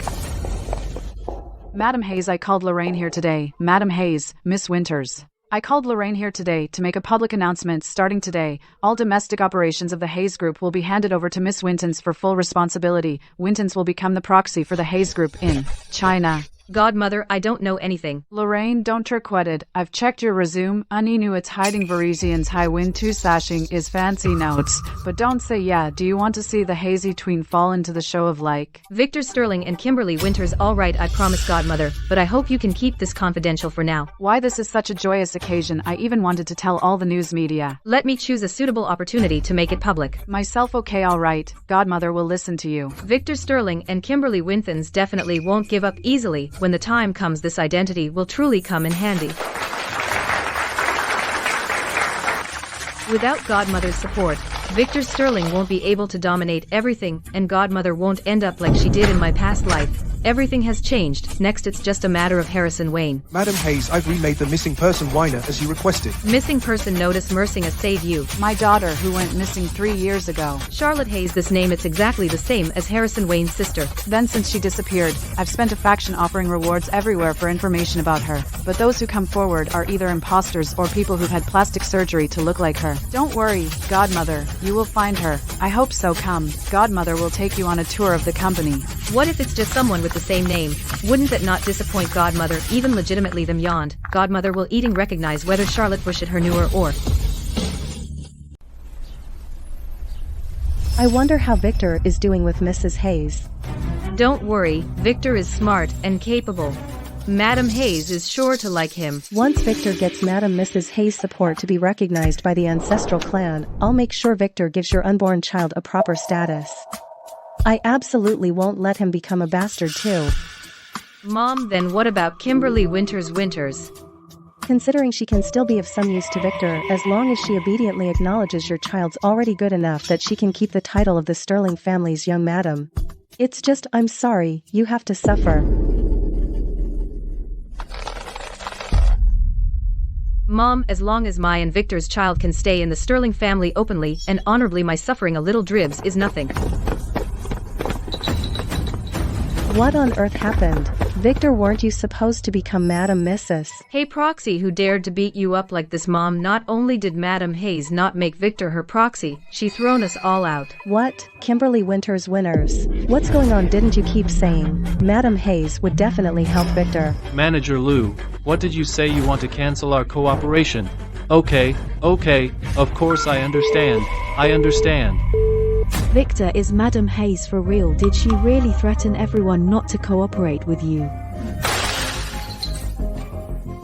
Madam Hayes, I called Lorraine here today. Madam Hayes, Miss Winters. I called Lorraine here today to make a public announcement. Starting today, all domestic operations of the Hayes Group will be handed over to Miss Wintons for full responsibility. Wintons will become the proxy for the Hayes Group in China. Godmother, I don't know anything. Lorraine, don't trick-wetted. I've checked your resume. Uninu it's hiding Varisian's high wind 2 sashing is fancy notes. But don't say yeah, do you want to see the hazy tween fall into the show of like? Victor Sterling and Kimberly Winters, alright, I promise Godmother, but I hope you can keep this confidential for now. Why this is such a joyous occasion, I even wanted to tell all the news media. Let me choose a suitable opportunity to make it public. Myself okay, alright. Godmother will listen to you. Victor Sterling and Kimberly Winters definitely won't give up easily. When the time comes, this identity will truly come in handy. Without Godmother's support, Victor Sterling won't be able to dominate everything, and Godmother won't end up like she did in my past life. Everything has changed. Next, it's just a matter of Harrison Wayne. Madam Hayes, I've remade the missing person whiner as you requested. Missing person notice Mersing a save you. My daughter, who went missing 3 years ago. Charlotte Hayes, this name, it's exactly the same as Harrison Wayne's sister. Then since she disappeared, I've spent a faction offering rewards everywhere for information about her. But those who come forward are either imposters or people who've had plastic surgery to look like her. Don't worry, Godmother, you will find her. I hope so. Come, Godmother will take you on a tour of the company. What if it's just someone with the same name? Wouldn't that not disappoint Godmother? Even legitimately them yawned. Godmother will eating recognize whether Charlotte Bush at her newer or. I wonder how Victor is doing with Mrs. Hayes. Don't worry, Victor is smart and capable. Madam Hayes is sure to like him. Once Victor gets Madam Mrs. Hayes' support to be recognized by the ancestral clan, I'll make sure Victor gives your unborn child a proper status. I absolutely won't let him become a bastard too. Mom, then what about Kimberly Winters? Considering she can still be of some use to Victor, as long as she obediently acknowledges your child's already good enough that she can keep the title of the Sterling family's young madam. It's just, I'm sorry, you have to suffer. Mom, as long as my and Victor's child can stay in the Sterling family openly and honorably, my suffering a little dribs is nothing. What on earth happened? Victor, weren't you supposed to become Madam Mrs.? Hey proxy, who dared to beat you up like this? Mom, not only did Madam Hayes not make Victor her proxy, she thrown us all out. What? Kimberly Winters winners. What's going on? Didn't you keep saying Madam Hayes would definitely help Victor? Manager Lou, what did you say? You want to cancel our cooperation? Okay, of course I understand. Victor, is Madam Hayes for real? Did she really threaten everyone not to cooperate with you?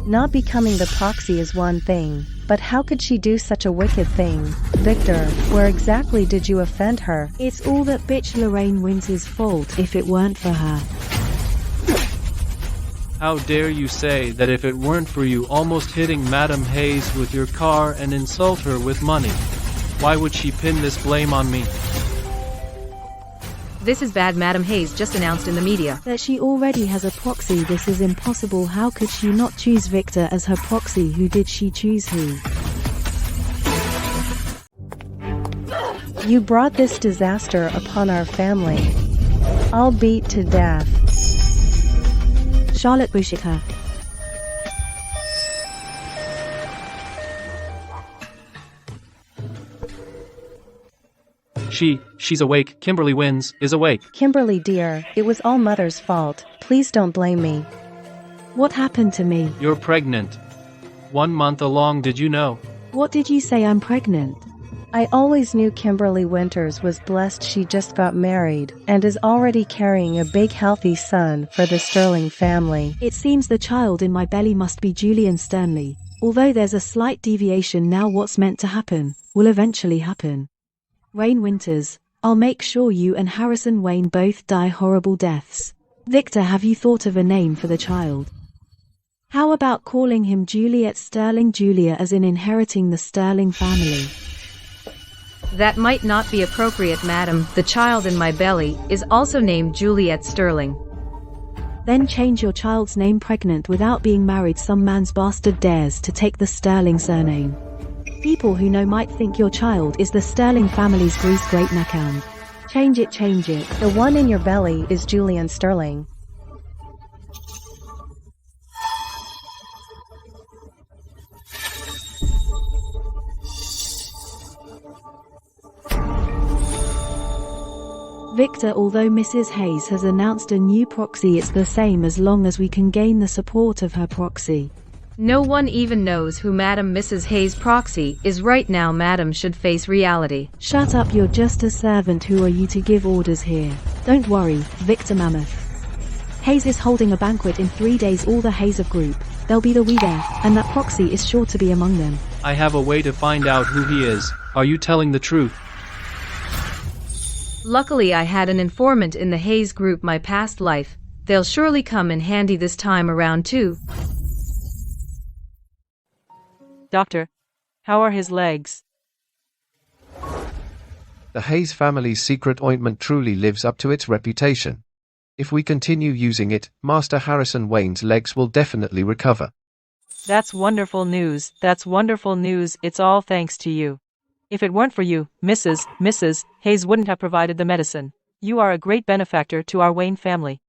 Not becoming the proxy is one thing, but how could she do such a wicked thing? Victor, where exactly did you offend her? It's all that bitch Lorraine Winters' fault. If it weren't for her. How dare you say that if it weren't for you almost hitting Madam Hayes with your car and insult her with money? Why would she pin this blame on me? This is bad. Madam Hayes just announced in the media that she already has a proxy. This is impossible. How could she not choose Victor as her proxy? Who did she choose? Who? You brought this disaster upon our family. I'll beat to death. Charlotte Bush at her. She's awake. Kimberly is awake. Kimberly dear, it was all Mother's fault. Please don't blame me. What happened to me? You're pregnant. 1 month along, did you know? What did you say? I'm pregnant. I always knew Kimberly Winters was blessed. She just got married and is already carrying a big healthy son for the Sterling family. It seems the child in my belly must be Julian Sternley. Although there's a slight deviation now, what's meant to happen will eventually happen. Wayne Winters, I'll make sure you and Harrison Wayne both die horrible deaths. Victor, have you thought of a name for the child? How about calling him Juliet Sterling? Julia as in inheriting the Sterling family. That might not be appropriate, madam. The child in my belly is also named Juliet Sterling. Then change your child's name. Pregnant without being married. Some man's bastard dares to take the Sterling surname. People who know might think your child is the Sterling family's grease great nakam. Change it. The one in your belly is Julian Sterling. Victor, although Mrs. Hayes has announced a new proxy, it's the same as long as we can gain the support of her proxy. No one even knows who Madam Mrs. Hayes' proxy is right now. Madam should face reality. Shut up, you're just a servant. Who are you to give orders here? Don't worry, Victor Mammoth. Hayes is holding a banquet in 3 days. All the Hayes of group. They'll be the we there, and that proxy is sure to be among them. I have a way to find out who he is. Are you telling the truth? Luckily I had an informant in the Hayes group my past life. They'll surely come in handy this time around too. Doctor, how are his legs? The Hayes family's secret ointment truly lives up to its reputation. If we continue using it, Master Harrison Wayne's legs will definitely recover. That's wonderful news. That's wonderful news. It's all thanks to you. If it weren't for you, Mrs. Hayes wouldn't have provided the medicine. You are a great benefactor to our Wayne family.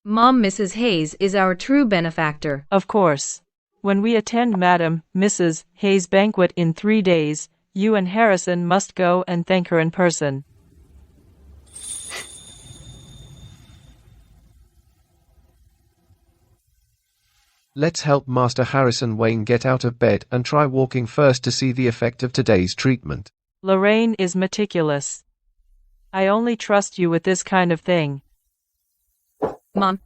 Mom, Mrs. Hayes is our true benefactor. Of course. When we attend Madam Mrs. Hayes' banquet in 3 days, you and Harrison must go and thank her in person. Let's help Master Harrison Wayne get out of bed and try walking first to see the effect of today's treatment. Lorraine is meticulous. I only trust you with this kind of thing. Mom,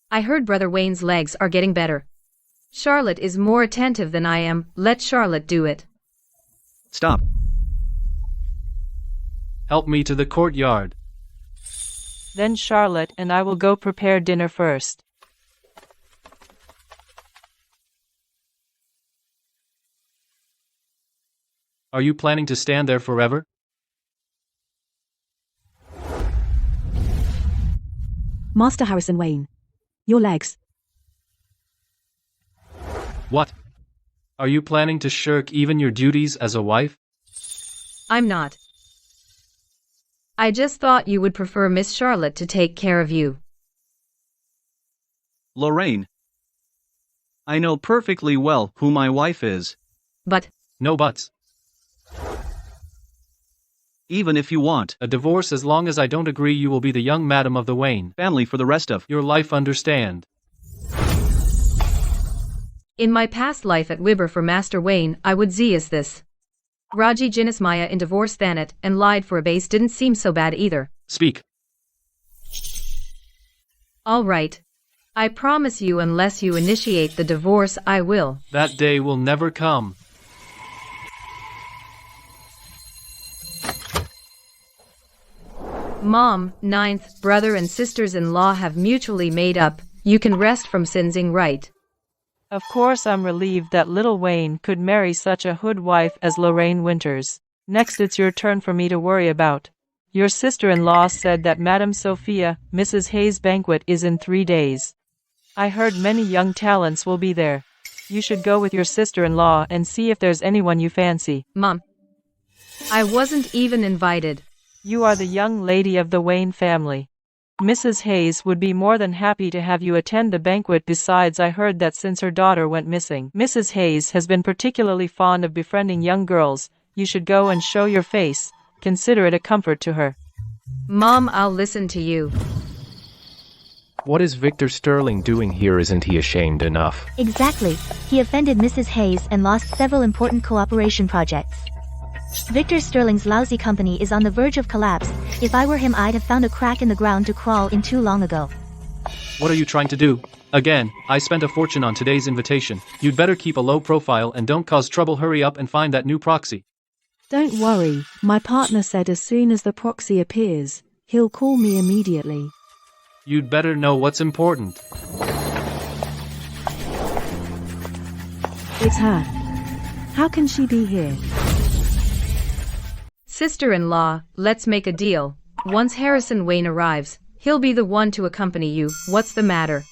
I heard Brother Wayne's legs are getting better. Charlotte is more attentive than I am. Let Charlotte do it. Stop. Help me to the courtyard. Then Charlotte and I will go prepare dinner first. Are you planning to stand there forever? Master Harrison Wayne. Your legs. What? Are you planning to shirk even your duties as a wife? I'm not. I just thought you would prefer Miss Charlotte to take care of you. Lorraine. I know perfectly well who my wife is. But. No buts. Even if you want a divorce, as long as I don't agree, you will be the young Madam of the Wayne family for the rest of your life, understand? In my past life at Wibber for Master Wayne, I would see as this. Raji Jinis Maya in divorce Thanet and lied for a base didn't seem so bad either. Speak. All right. I promise you, unless you initiate the divorce, I will. That day will never come. Mom, 9th brother and sisters-in-law have mutually made up. You can rest from sinning, right? Of course I'm relieved that little Wayne could marry such a hood wife as Lorraine Winters. Next it's your turn for me to worry about. Your sister-in-law said that Madame Sophia, Mrs. Hayes' banquet is in 3 days. I heard many young talents will be there. You should go with your sister-in-law and see if there's anyone you fancy. Mom, I wasn't even invited. You are the young lady of the Wayne family. Mrs. Hayes would be more than happy to have you attend the banquet. Besides, I heard that since her daughter went missing, Mrs. Hayes has been particularly fond of befriending young girls. You should go and show your face. Consider it a comfort to her. Mom, I'll listen to you. What is Victor Sterling doing here? Isn't he ashamed enough? Exactly. He offended Mrs. Hayes and lost several important cooperation projects. Victor Sterling's lousy company is on the verge of collapse. If I were him, I'd have found a crack in the ground to crawl into long ago. What are you trying to do? Again, I spent a fortune on today's invitation. You'd better keep a low profile and don't cause trouble. Hurry up and find that new proxy. Don't worry, my partner said as soon as the proxy appears, he'll call me immediately. You'd better know what's important. It's her. How can she be here? Sister-in-law, let's make a deal. Once Harrison Wayne arrives, he'll be the one to accompany you. What's the matter?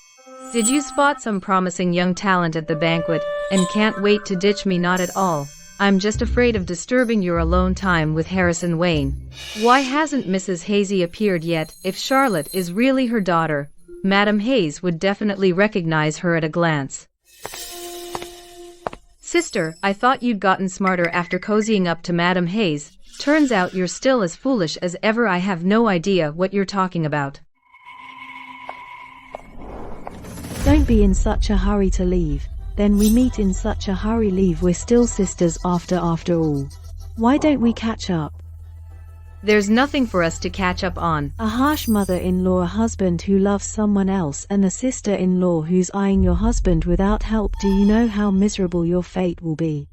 Did you spot some promising young talent at the banquet and can't wait to ditch me? Not at all. I'm just afraid of disturbing your alone time with Harrison Wayne. Why hasn't Mrs. Hayes appeared yet? If Charlotte is really her daughter, Madam Hayes would definitely recognize her at a glance. Sister, I thought you'd gotten smarter after cozying up to Madam Hayes. Turns out you're still as foolish as ever. I have no idea what you're talking about. Don't be in such a hurry to leave. Then we meet in such a hurry leave. We're still sisters after all. Why don't we catch up? There's nothing for us to catch up on. A harsh mother-in-law, a husband who loves someone else, and a sister-in-law who's eyeing your husband without help. Do you know how miserable your fate will be?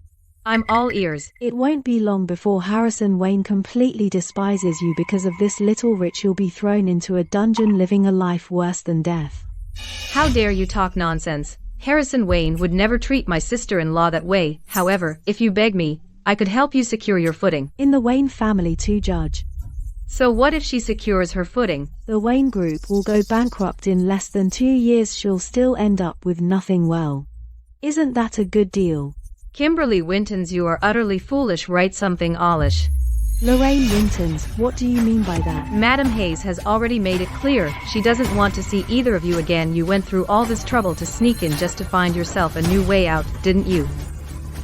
I'm all ears. It won't be long before Harrison Wayne completely despises you because of this little rich. You'll be thrown into a dungeon living a life worse than death. How dare you talk nonsense? Harrison Wayne would never treat my sister-in-law that way. However, if you beg me, I could help you secure your footing. In the Wayne family too, Judge. So what if she secures her footing? The Wayne Group will go bankrupt in less than 2 years. She'll still end up with nothing. Well, isn't that a good deal? Kimberly Wintons, you are utterly foolish. Write something Owlish. Lorraine Wintons, what do you mean by that? Madam Hayes has already made it clear she doesn't want to see either of you again. You went through all this trouble to sneak in just to find yourself a new way out, didn't you?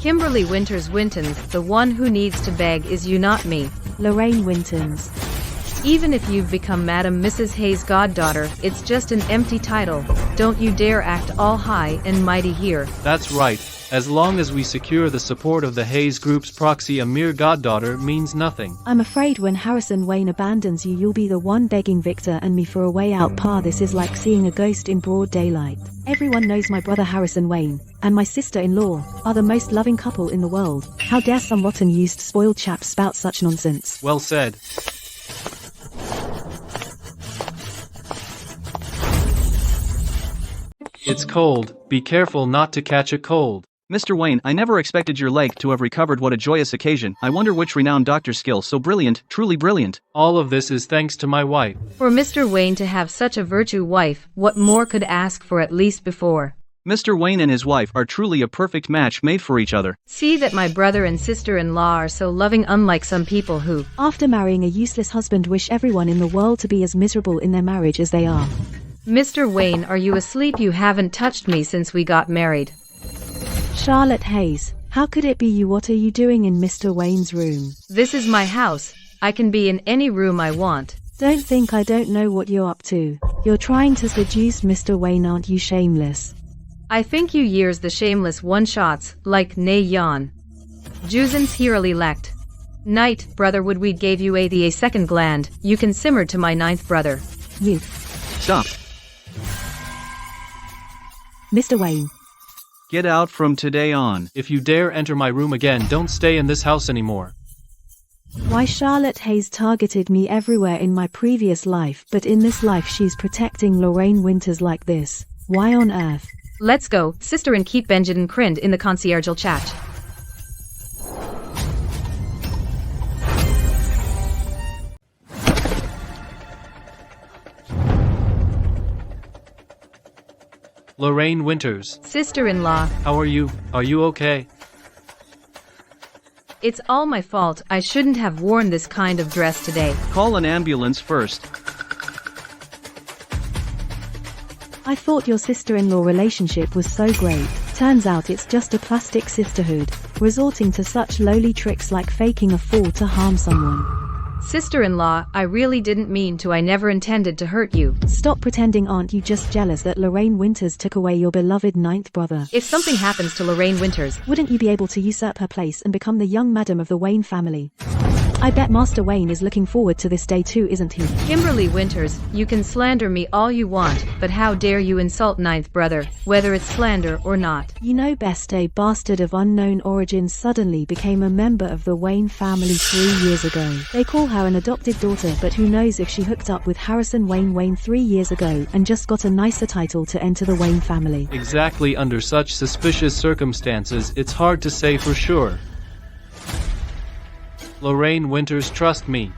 Kimberly Winters Wintons, the one who needs to beg is you, not me. Lorraine Wintons. Even if you've become Madam Mrs. Hayes' goddaughter, it's just an empty title. Don't you dare act all high and mighty here. That's right. As long as we secure the support of the Hayes Group's proxy, a mere goddaughter means nothing. I'm afraid when Harrison Wayne abandons you, you'll be the one begging Victor and me for a way out. Pa, this is like seeing a ghost in broad daylight. Everyone knows my brother Harrison Wayne and my sister-in-law are the most loving couple in the world. How dare some rotten, used, spoiled chap spout such nonsense? Well said. It's cold. Be careful not to catch a cold. Mr. Wayne, I never expected your leg to have recovered. What a joyous occasion. I wonder which renowned doctor's skill so brilliant, truly brilliant. All of this is thanks to my wife. For Mr. Wayne to have such a virtue wife, what more could ask for? At least before. Mr. Wayne and his wife are truly a perfect match made for each other. See that my brother and sister-in-law are so loving, unlike some people who, after marrying a useless husband, wish everyone in the world to be as miserable in their marriage as they are. Mr. Wayne, are you asleep? You haven't touched me since we got married. Charlotte Hayes, how could it be you? What are you doing in Mr. Wayne's room? This is my house. I can be in any room I want. Don't think I don't know what you're up to. You're trying to seduce Mr. Wayne, aren't you? Shameless. I think you years the shameless one-shots, like nay yon. Jusins hierly lect. Night, brother, would we gave you a second gland, you can simmer to my ninth brother. You. Stop. Mr. Wayne. Get out from today on. If you dare enter my room again, don't stay in this house anymore. Why, Charlotte Hayes targeted me everywhere in my previous life, but in this life she's protecting Lorraine Winters like this. Why on earth? Let's go, sister, and keep Benjamin Crind in the conciergeal chat. Lorraine Winters. Sister-in-law. How are you? Are you okay? It's all my fault. I shouldn't have worn this kind of dress today. Call an ambulance first. I thought your sister-in-law relationship was so great. Turns out it's just a plastic sisterhood, resorting to such lowly tricks like faking a fall to harm someone. Sister-in-law, I really didn't mean to. I never intended to hurt you. Stop pretending. Aren't you just jealous that Lorraine Winters took away your beloved ninth brother? If something happens to Lorraine Winters, wouldn't you be able to usurp her place and become the young madam of the Wayne family? I bet Master Wayne is looking forward to this day too, isn't he? Kimberly Winters, you can slander me all you want, but how dare you insult ninth brother, whether it's slander or not? You know best. A bastard of unknown origin suddenly became a member of the Wayne family 3 years ago. They call her an adopted daughter, but who knows if she hooked up with Harrison Wayne 3 years ago and just got a nicer title to enter the Wayne family. Exactly. Under such suspicious circumstances, it's hard to say for sure. Lorraine Winters, trust me.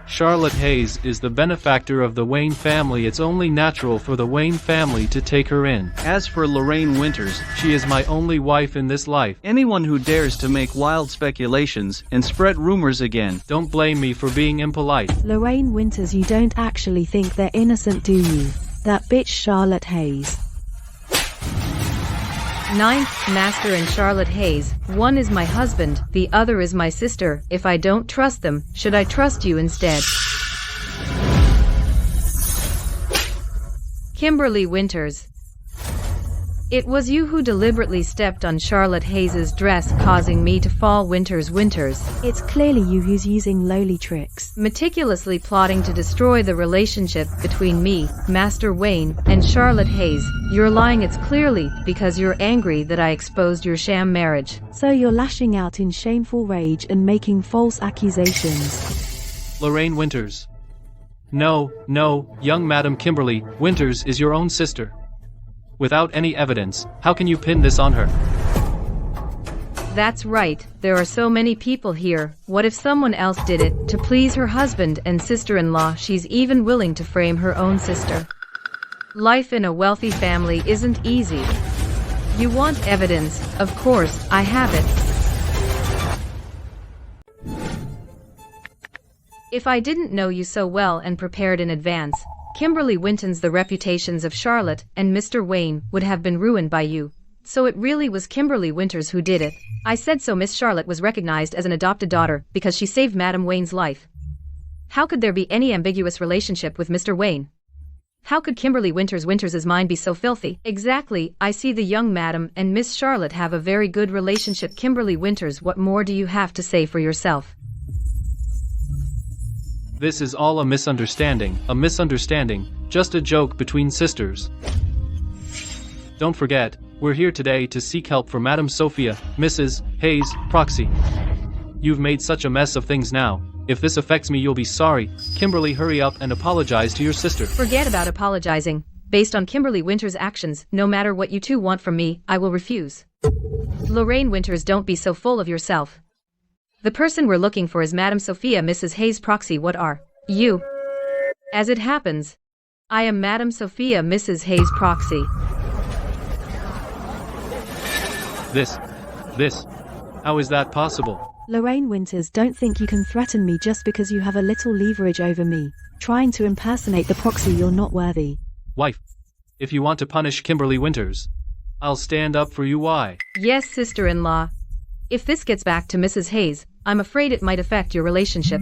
Charlotte Hayes is the benefactor of the Wayne family. It's only natural for the Wayne family to take her in. As for Lorraine Winters, she is my only wife in this life. Anyone who dares to make wild speculations and spread rumors again. Don't blame me for being impolite. Lorraine Winters, you don't actually think they're innocent, do you? That bitch Charlotte Hayes. Ninth Master and Charlotte Hayes, one is my husband, the other is my sister. If I don't trust them, should I trust you instead? Kimberly Winters. It was you who deliberately stepped on Charlotte Hayes's dress, causing me to fall. Winters. It's clearly you who's using lowly tricks. Meticulously plotting to destroy the relationship between me, Master Wayne, and Charlotte Hayes. You're lying. It's clearly because you're angry that I exposed your sham marriage. So you're lashing out in shameful rage and making false accusations. Lorraine Winters. No, young Madam Kimberly Winters is your own sister. Without any evidence, how can you pin this on her? That's right, there are so many people here. What if someone else did it, to please her husband and sister-in-law? She's even willing to frame her own sister. Life in a wealthy family isn't easy. You want evidence? Of course, I have it. If I didn't know you so well and prepared in advance, Kimberly Wintons, the reputations of Charlotte and Mr. Wayne would have been ruined by you. So it really was Kimberly Winters who did it. I said so. Miss Charlotte was recognized as an adopted daughter because she saved Madam Wayne's life. How could there be any ambiguous relationship with Mr. Wayne? How could Kimberly Winters's mind be so filthy? Exactly, I see the young Madam and Miss Charlotte have a very good relationship. Kimberly Winters, what more do you have to say for yourself? This is all a misunderstanding, just a joke between sisters. Don't forget, we're here today to seek help for Madam Sophia, Mrs. Hayes, proxy. You've made such a mess of things now. If this affects me, you'll be sorry. Kimberly, hurry up and apologize to your sister. Forget about apologizing. Based on Kimberly Winters' actions, no matter what you two want from me, I will refuse. Lorraine Winters, don't be so full of yourself. The person we're looking for is Madam Sophia, Mrs. Hayes, proxy. What are you? As it happens, I am Madam Sophia, Mrs. Hayes, proxy. This. How is that possible? Lorraine Winters, don't think you can threaten me just because you have a little leverage over me. Trying to impersonate the proxy, you're not worthy. Wife, if you want to punish Kimberly Winters, I'll stand up for you. Why? Yes, sister-in-law. If this gets back to Mrs. Hayes, I'm afraid it might affect your relationship.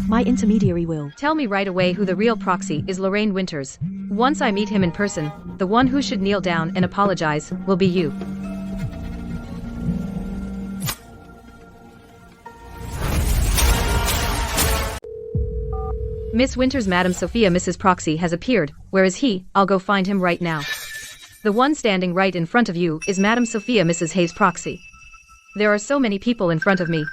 My intermediary will. Tell me right away who the real proxy is. Lorraine Winters. Once I meet him in person, the one who should kneel down and apologize will be you. Miss Winters, Madam Sophia, Mrs. Proxy has appeared. Where is he? I'll go find him right now. The one standing right in front of you is Madam Sophia, Mrs. Hayes, proxy. There are so many people in front of me.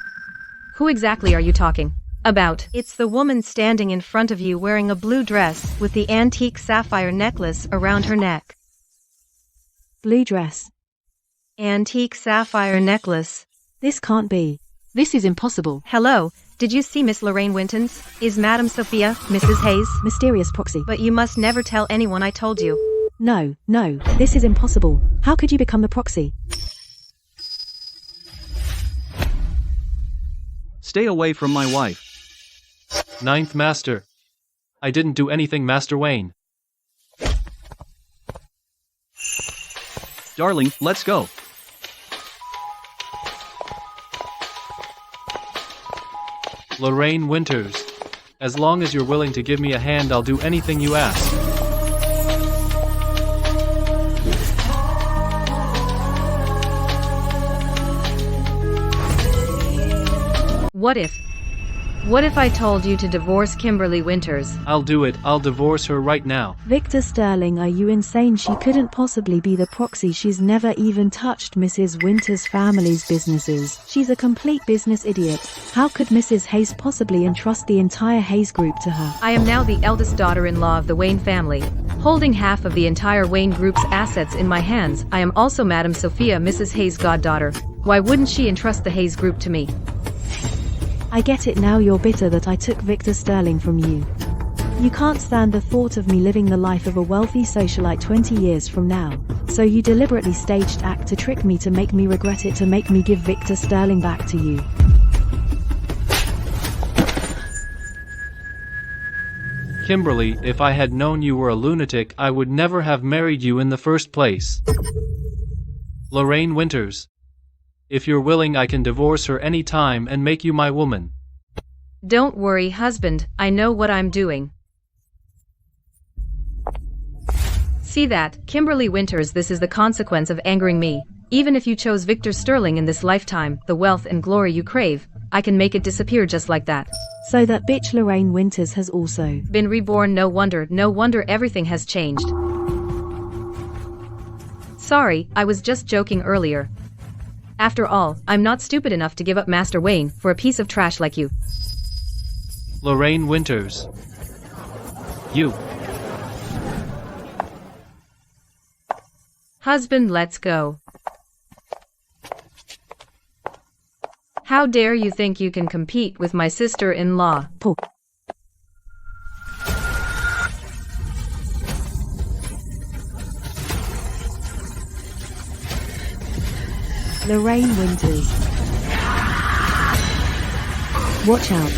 Who exactly are you talking about? It's the woman standing in front of you wearing a blue dress with the antique sapphire necklace around her neck. Blue dress. Antique sapphire necklace. This can't be. This is impossible. Hello, did you see Miss Lorraine Wintons? Is Madam Sophia, Mrs. Hayes? Mysterious proxy. But you must never tell anyone I told you. No, this is impossible. How could you become the proxy? Stay away from my wife. Ninth Master. I didn't do anything, Master Wayne. Darling, let's go. Lorraine Winters. As long as you're willing to give me a hand, I'll do anything you ask. What if I told you to divorce Kimberly Winters? I'll do it. I'll divorce her right now. Victor Sterling, are you insane? She couldn't possibly be the proxy. She's never even touched Mrs. Winters' family's businesses. She's a complete business idiot. How could Mrs. Hayes possibly entrust the entire Hayes group to her? I am now the eldest daughter-in-law of the Wayne family, holding half of the entire Wayne group's assets in my hands. I am also Madam Sophia, Mrs. Hayes' goddaughter. Why wouldn't she entrust the Hayes group to me? I get it now. You're bitter that I took Victor Sterling from you. You can't stand the thought of me living the life of a wealthy socialite 20 years from now. So you deliberately staged act to trick me, to make me regret it, to make me give Victor Sterling back to you. Kimberly, if I had known you were a lunatic, I would never have married you in the first place. Lorraine Winters. If you're willing, I can divorce her any time and make you my woman. Don't worry, husband, I know what I'm doing. See that, Kimberly Winters, this is the consequence of angering me. Even if you chose Victor Sterling in this lifetime, the wealth and glory you crave, I can make it disappear just like that. So that bitch Lorraine Winters has also been reborn. No wonder everything has changed. Sorry, I was just joking earlier. After all, I'm not stupid enough to give up Master Wayne for a piece of trash like you. Lorraine Winters. You. Husband, let's go. How dare you think you can compete with my sister-in-law? Lorraine Winters. Watch out.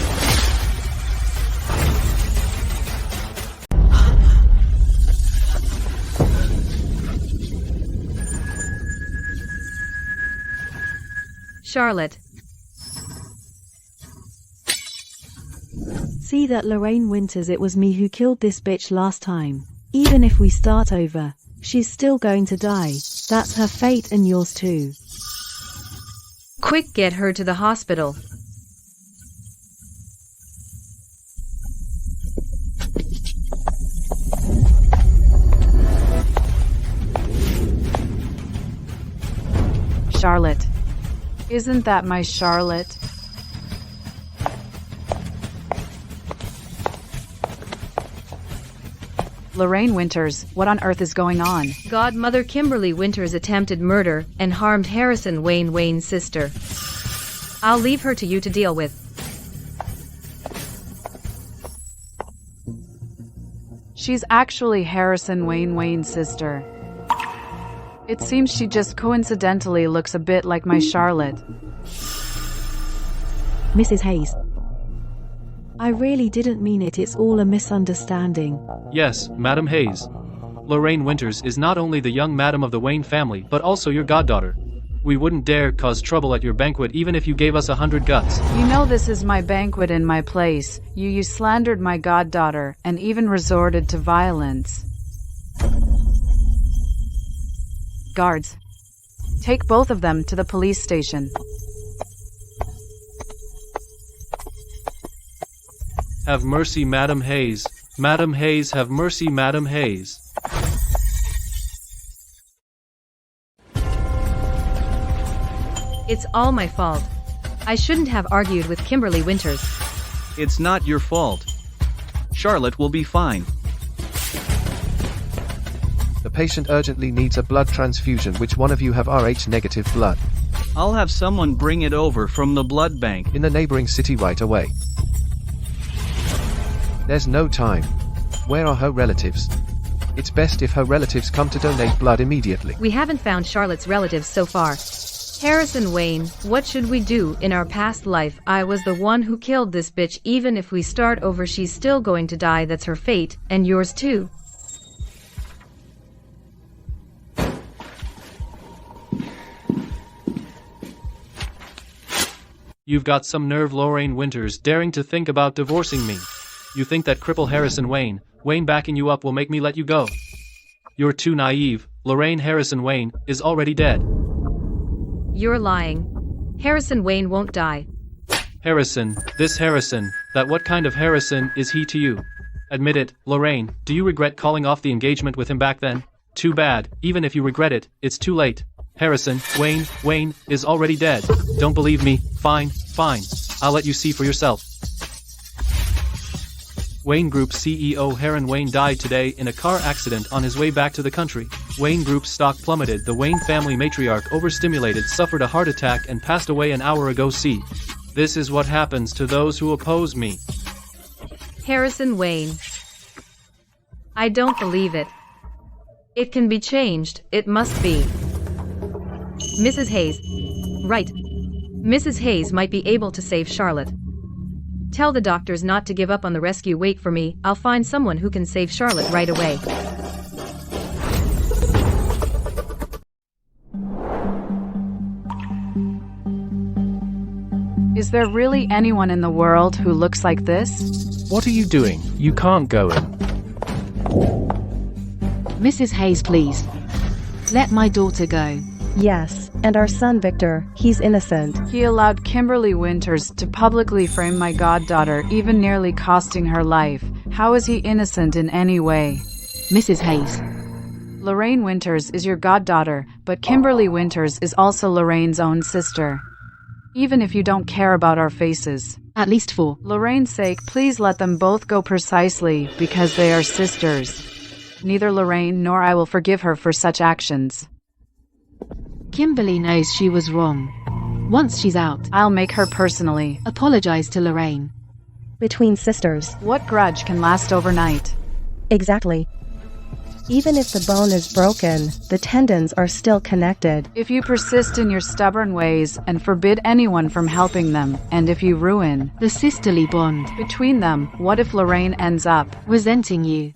Charlotte. See that, Lorraine Winters, it was me who killed this bitch last time. Even if we start over, she's still going to die. That's her fate and yours too. Quick, get her to the hospital. Charlotte. Isn't that my Charlotte? Lorraine Winters, what on earth is going on? Godmother Kimberly Winters attempted murder and harmed Harrison Wayne, Wayne's sister. I'll leave her to you to deal with. She's actually Harrison Wayne, Wayne's sister. It seems she just coincidentally looks a bit like my Charlotte. Mrs. Hayes. I really didn't mean it, it's all a misunderstanding. Yes, Madam Hayes. Lorraine Winters is not only the young madam of the Wayne family, but also your goddaughter. We wouldn't dare cause trouble at your banquet even if you gave us 100 guts. You know this is my banquet in my place. You slandered my goddaughter, and even resorted to violence. Guards. Take both of them to the police station. Have mercy, Madam Hayes. Madam Hayes, have mercy, Madam Hayes. It's all my fault. I shouldn't have argued with Kimberly Winters. It's not your fault. Charlotte will be fine. The patient urgently needs a blood transfusion. Which one of you have Rh negative blood? I'll have someone bring it over from the blood bank in the neighboring city right away. There's no time. Where are her relatives? It's best if her relatives come to donate blood immediately. We haven't found Charlotte's relatives so far. Harrison Wayne, what should we do? In our past life, I was the one who killed this bitch. Even if we start over, she's still going to die. That's her fate, and yours too. You've got some nerve, Lorraine Winters, daring to think about divorcing me. You think that cripple Harrison Wayne backing you up will make me let you go? You're too naive. Lorraine Harrison Wayne is already dead. You're lying. Harrison Wayne won't die. Harrison, this Harrison, that what kind of Harrison is he to you? Admit it, Lorraine, do you regret calling off the engagement with him back then? Too bad, even if you regret it, it's too late. Harrison Wayne is already dead. Don't believe me? Fine. I'll let you see for yourself. Wayne Group CEO Harron Wayne died today in a car accident on his way back to the country. Wayne Group's stock plummeted. The Wayne family matriarch, overstimulated, suffered a heart attack and passed away an hour ago. See, this is what happens to those who oppose me. Harrison Wayne. I don't believe it. It can be changed, it must be. Mrs. Hayes. Right. Mrs. Hayes might be able to save Charlotte. Tell the doctors not to give up on the rescue. Wait for me, I'll find someone who can save Charlotte right away. Is there really anyone in the world who looks like this? What are you doing? You can't go in. Mrs. Hayes, please. Let my daughter go. Yes, and our son Victor, he's innocent. He allowed Kimberly Winters to publicly frame my goddaughter, even nearly costing her life. How is he innocent in any way? Mrs. Hayes. Lorraine Winters is your goddaughter, but Kimberly Winters is also Lorraine's own sister. Even if you don't care about our faces. At least for Lorraine's sake, please let them both go, precisely because they are sisters. Neither Lorraine nor I will forgive her for such actions. Kimberly knows she was wrong. Once she's out, I'll make her personally apologize to Lorraine. Between sisters. What grudge can last overnight? Exactly. Even if the bone is broken, the tendons are still connected. If you persist in your stubborn ways and forbid anyone from helping them, and if you ruin the sisterly bond between them, what if Lorraine ends up resenting you?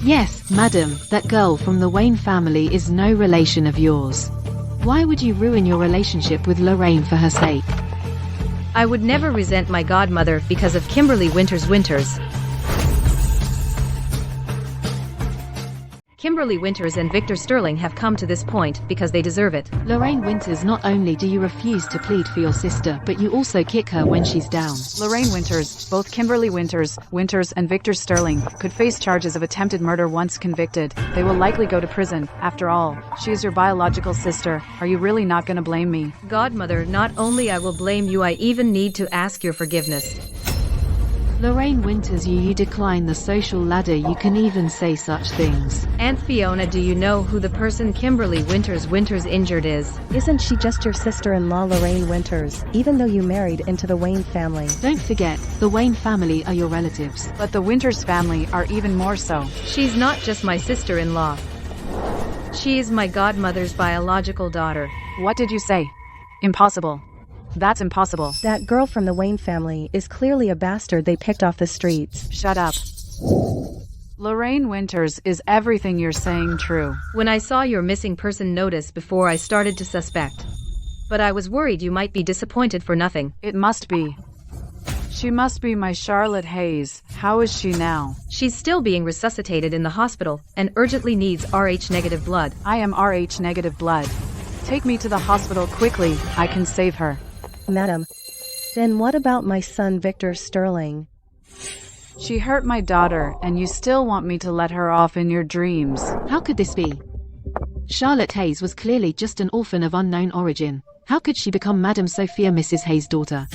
Yes, madam, that girl from the Wayne family is no relation of yours. Why would you ruin your relationship with Lorraine for her sake? I would never resent my godmother because of Kimberly Winters. Kimberly Winters and Victor Sterling have come to this point because they deserve it. Lorraine Winters, not only do you refuse to plead for your sister, but you also kick her when she's down. Lorraine Winters, both Kimberly Winters and Victor Sterling could face charges of attempted murder once convicted. They will likely go to prison. After all, she is your biological sister. Are you really not gonna blame me? Godmother, not only I will blame you, I even need to ask your forgiveness. Lorraine Winters, you decline the social ladder, you can even say such things. Aunt Fiona, do you know who the person Kimberly Winters injured is? Isn't she just your sister-in-law Lorraine Winters, even though you married into the Wayne family? Don't forget, the Wayne family are your relatives. But the Winters family are even more so. She's not just my sister-in-law. She is my godmother's biological daughter. What did you say? Impossible. That's impossible. That girl from the Wayne family is clearly a bastard they picked off the streets. Shut up. Lorraine Winters, is everything you're saying true? When I saw your missing person notice before, I started to suspect. But I was worried you might be disappointed for nothing. It must be. She must be my Charlotte Hayes. How is she now? She's still being resuscitated in the hospital and urgently needs Rh-negative blood. I am Rh-negative blood. Take me to the hospital quickly. I can save her. Madam, then what about my son Victor Sterling? She hurt my daughter, and you still want me to let her off in your dreams. How could this be? Charlotte Hayes was clearly just an orphan of unknown origin. How could she become Madam Sophia, Mrs. Hayes' daughter?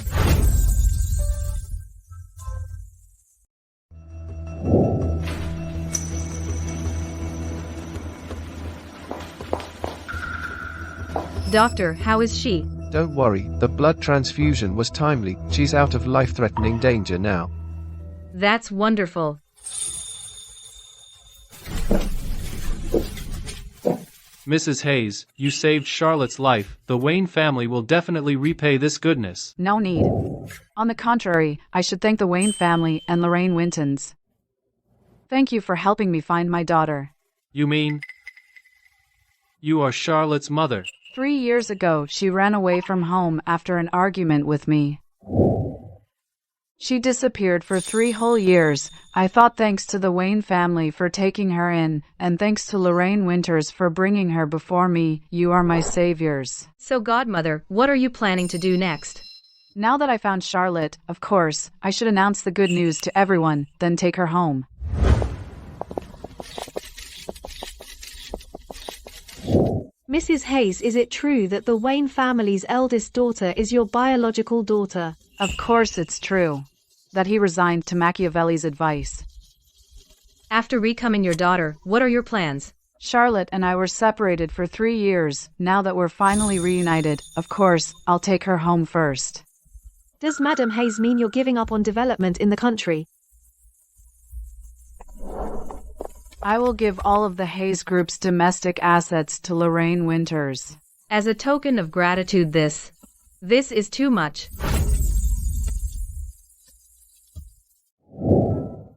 Doctor, how is she? Don't worry, the blood transfusion was timely. She's out of life-threatening danger now. That's wonderful. Mrs. Hayes, you saved Charlotte's life. The Wayne family will definitely repay this goodness. No need. On the contrary, I should thank the Wayne family and Lorraine Wintons. Thank you for helping me find my daughter. You mean you are Charlotte's mother? 3 years ago, she ran away from home after an argument with me. She disappeared for 3 whole years. I thought thanks to the Wayne family for taking her in, and thanks to Lorraine Winters for bringing her before me, you are my saviors. So godmother, what are you planning to do next? Now that I found Charlotte, of course, I should announce the good news to everyone, then take her home. Mrs. Hayes, is it true that the Wayne family's eldest daughter is your biological daughter? Of course it's true. That he resigned to Machiavelli's advice. After becoming your daughter, what are your plans? Charlotte and I were separated for 3 years. Now that we're finally reunited, of course, I'll take her home first. Does Madam Hayes mean you're giving up on development in the country? I will give all of the Hayes Group's domestic assets to Lorraine Winters. As a token of gratitude, this This is too much.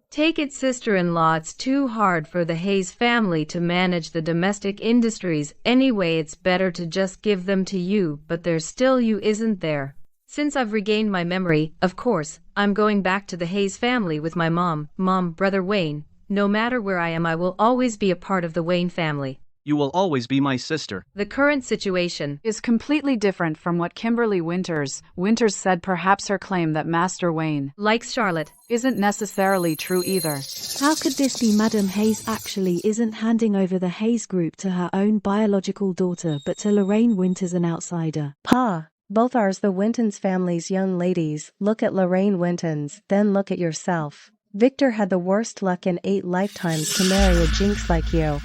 Take it, sister-in-law, it's too hard for the Hayes family to manage the domestic industries anyway. It's better to just give them to you, but there's still you, isn't there? Since I've regained my memory, of course, I'm going back to the Hayes family with my mom, brother Wayne. No matter where I am, I will always be a part of the Wayne family. You will always be my sister. The current situation is completely different from what Kimberly Winters said. Perhaps her claim that Master Wayne likes Charlotte isn't necessarily true either. How could this be? Madam Hayes actually isn't handing over the Hayes group to her own biological daughter but to Lorraine Winters, an outsider. Pa, both ours the Wintons family's young ladies. Look at Lorraine Wintons, then look at yourself. Victor had the worst luck in 8 lifetimes to marry a jinx like you.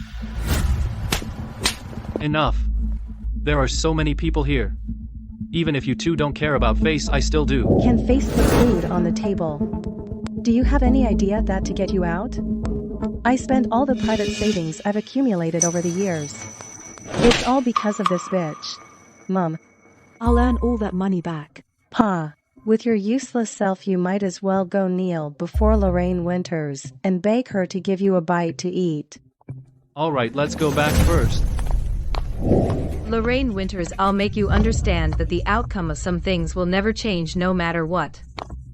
Enough. There are so many people here. Even if you two don't care about Face, I still do. Can Face put food on the table? Do you have any idea that to get you out? I spent all the private savings I've accumulated over the years. It's all because of this bitch. Mom. I'll earn all that money back. Pa, with your useless self you might as well go kneel before Lorraine Winters and beg her to give you a bite to eat. Alright, let's go back first. Lorraine Winters, I'll make you understand that the outcome of some things will never change no matter what.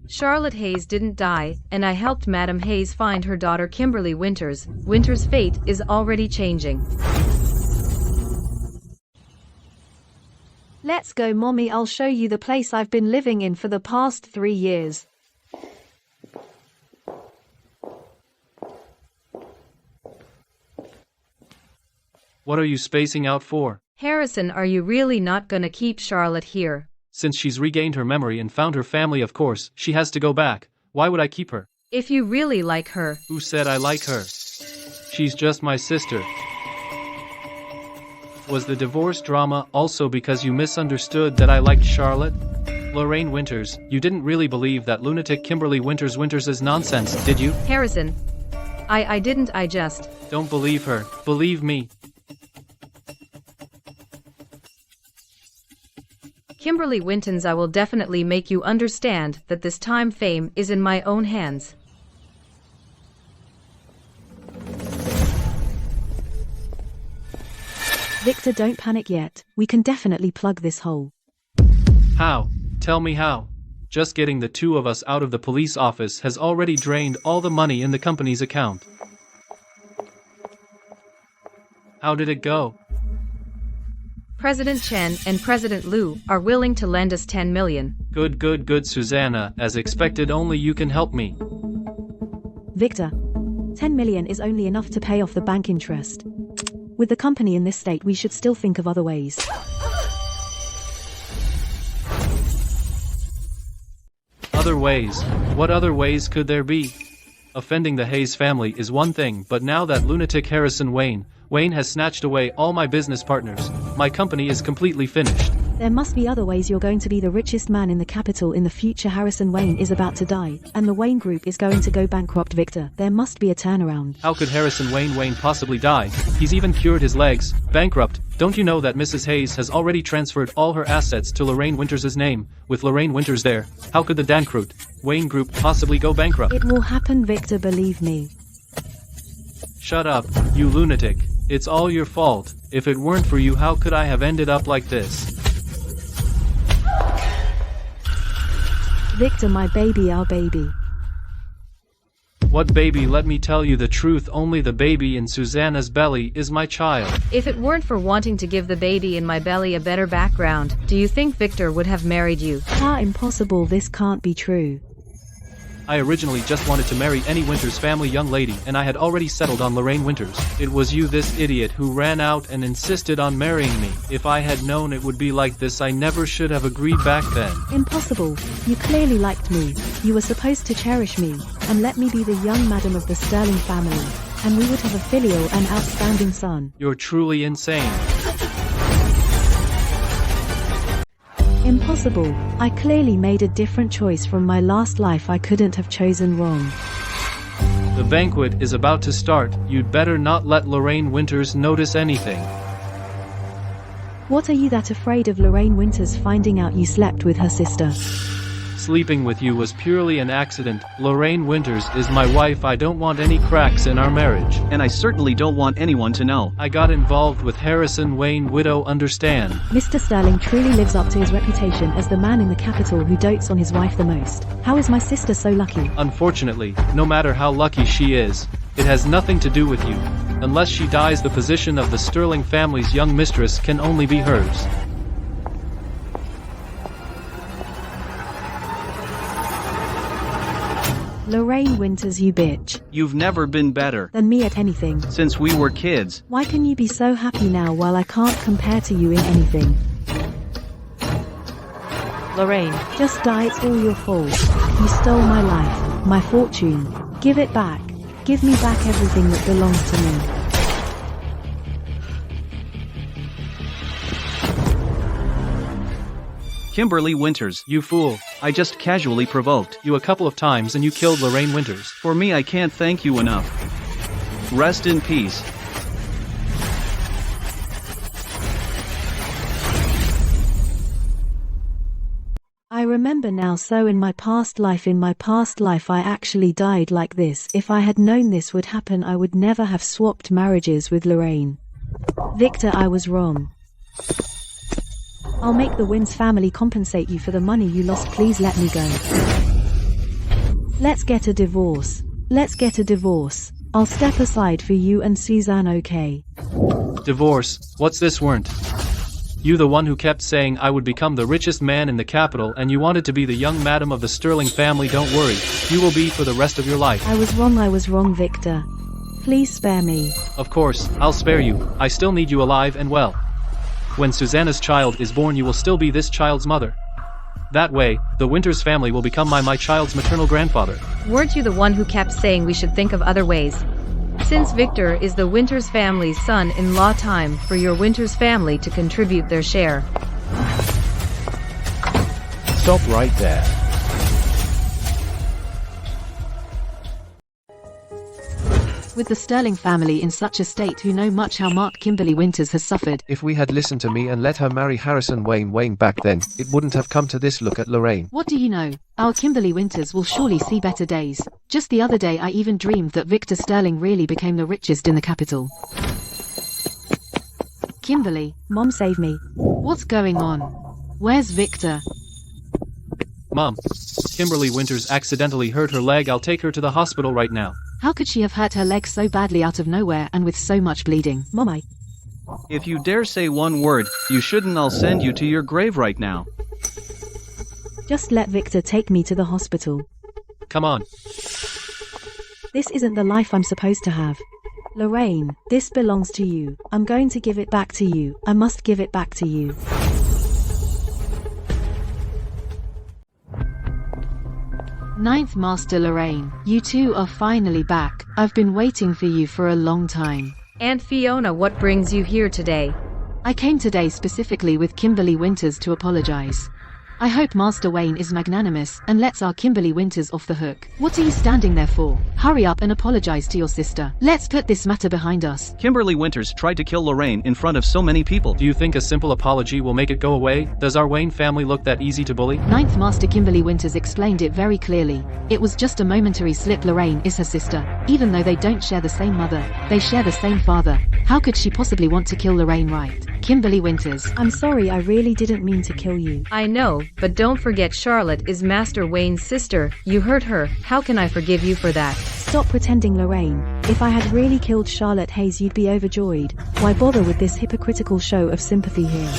Charlotte Hayes didn't die, and I helped Madam Hayes find her daughter Kimberly Winters. Winters' fate is already changing. Let's go, Mommy. I'll show you the place I've been living in for the past 3 years. What are you spacing out for? Harrison, are you really not gonna keep Charlotte here? Since she's regained her memory and found her family, of course, she has to go back. Why would I keep her? If you really like her. Who said I like her? She's just my sister. Was the divorce drama also because you misunderstood that I liked Charlotte? Lorraine Winters, you didn't really believe that lunatic Kimberly Winters' nonsense, did you? Harrison. I didn't, I just... Don't believe her. Believe me. Kimberly Wintons, I will definitely make you understand that this time fame is in my own hands. Victor, don't panic yet. We can definitely plug this hole. How? Tell me how. Just getting the two of us out of the police office has already drained all the money in the company's account. How did it go? President Chen and President Liu are willing to lend us 10 million. Good, Susanna. As expected, only you can help me. Victor, 10 million is only enough to pay off the bank interest. With the company in this state, we should still think of other ways. Other ways? What other ways could there be? Offending the Hayes family is one thing, but now that lunatic Harrison Wayne has snatched away all my business partners, my company is completely finished. There must be other ways. You're going to be the richest man in the capital in the future. Harrison Wayne is about to die, and the Wayne Group is going to go bankrupt. Victor, there must be a turnaround. How could Harrison Wayne possibly die? He's even cured his legs. Bankrupt? Don't you know that Mrs. Hayes has already transferred all her assets to Lorraine Winters' name? With Lorraine Winters there, how could the Dankroot Wayne Group possibly go bankrupt? It will happen, Victor, believe me. Shut up, you lunatic. It's all your fault. If it weren't for you, how could I have ended up like this? Victor, my baby, our baby. What baby? Let me tell you the truth, only the baby in Susanna's belly is my child. If it weren't for wanting to give the baby in my belly a better background, do you think Victor would have married you? Impossible, this can't be true. I originally just wanted to marry any Winters family young lady, and I had already settled on Lorraine Winters. It was you, this idiot, who ran out and insisted on marrying me. If I had known it would be like this, I never should have agreed back then. Impossible. You clearly liked me. You were supposed to cherish me, and let me be the young madam of the Sterling family, and we would have a filial and outstanding son. You're truly insane. Impossible. I clearly made a different choice from my last life. I couldn't have chosen wrong. The banquet is about to start. You'd better not let Lorraine Winters notice anything. What are you that afraid of Lorraine Winters finding out you slept with her sister? Sleeping with you was purely an accident. Lorraine Winters is my wife. I don't want any cracks in our marriage. And I certainly don't want anyone to know. I got involved with Harrison Wayne, widow, understand. Mr. Sterling truly lives up to his reputation as the man in the capital who dotes on his wife the most. How is my sister so lucky? Unfortunately, no matter how lucky she is, it has nothing to do with you. Unless she dies, the position of the Sterling family's young mistress can only be hers. Lorraine Winters, you bitch. You've never been better Than me at anything. since we were kids. Why can you be so happy now while I can't compare to you in anything? Lorraine, Just die, it's all your fault. You stole my life, my fortune. Give it back. Give me back everything that belongs to me. Kimberly Winters. You fool. I just casually provoked you a couple of times and you killed Lorraine Winters. For me, I can't thank you enough. Rest in peace. I remember now, so in my past life I actually died like this. If I had known this would happen, I would never have swapped marriages with Lorraine. Victor, I was wrong. I'll make the Wins family compensate you for the money you lost. Please let me go. Let's get a divorce. Let's get a divorce. I'll step aside for you and Suzanne, okay? Divorce? What's this weren't? You the one who kept saying I would become the richest man in the capital and you wanted to be the young madam of the Sterling family. Don't worry, you will be for the rest of your life. I was wrong, Victor. Please spare me. Of course, I'll spare you. I still need you alive and well. When Susanna's child is born, you will still be this child's mother. That way, the Winters family will become my child's maternal grandfather. Weren't you the one who kept saying we should think of other ways? Since Victor is the Winters family's son-in-law, time for your Winters family to contribute their share. Stop right there. With the Sterling family in such a state, who know much how Mark Kimberly Winters has suffered. If we had listened to me and let her marry Harrison Wayne back then, it wouldn't have come to this. Look at Lorraine. What do you know? Our Kimberly Winters will surely see better days. Just the other day I even dreamed that Victor Sterling really became the richest in the capital. Kimberly. Mom, save me. What's going on? Where's Victor? Mom. Kimberly Winters accidentally hurt her leg. I'll take her to the hospital right now. How could she have hurt her leg so badly out of nowhere and with so much bleeding? Mom, If you dare say one word, you shouldn't. I'll send you to your grave right now. Just let Victor take me to the hospital. Come on. This isn't the life I'm supposed to have. Lorraine, this belongs to you. I'm going to give it back to you. I must give it back to you. Ninth Master Lorraine, you two are finally back. I've been waiting for you for a long time. Aunt Fiona, what brings you here today? I came today specifically with Kimberly Winters to apologize. I hope Master Wayne is magnanimous and lets our Kimberly Winters off the hook. What are you standing there for? Hurry up and apologize to your sister. Let's put this matter behind us. Kimberly Winters tried to kill Lorraine in front of so many people. Do you think a simple apology will make it go away? Does our Wayne family look that easy to bully? Ninth Master Kimberly Winters explained it very clearly. It was just a momentary slip. Lorraine is her sister. Even though they don't share the same mother, they share the same father. How could she possibly want to kill Lorraine, right? Kimberly Winters. I'm sorry, I really didn't mean to kill you. I know, but don't forget Charlotte is Master Wayne's sister. You hurt her. How can I forgive you for that? Stop pretending, Lorraine. If I had really killed Charlotte Hayes, you'd be overjoyed. Why bother with this hypocritical show of sympathy here?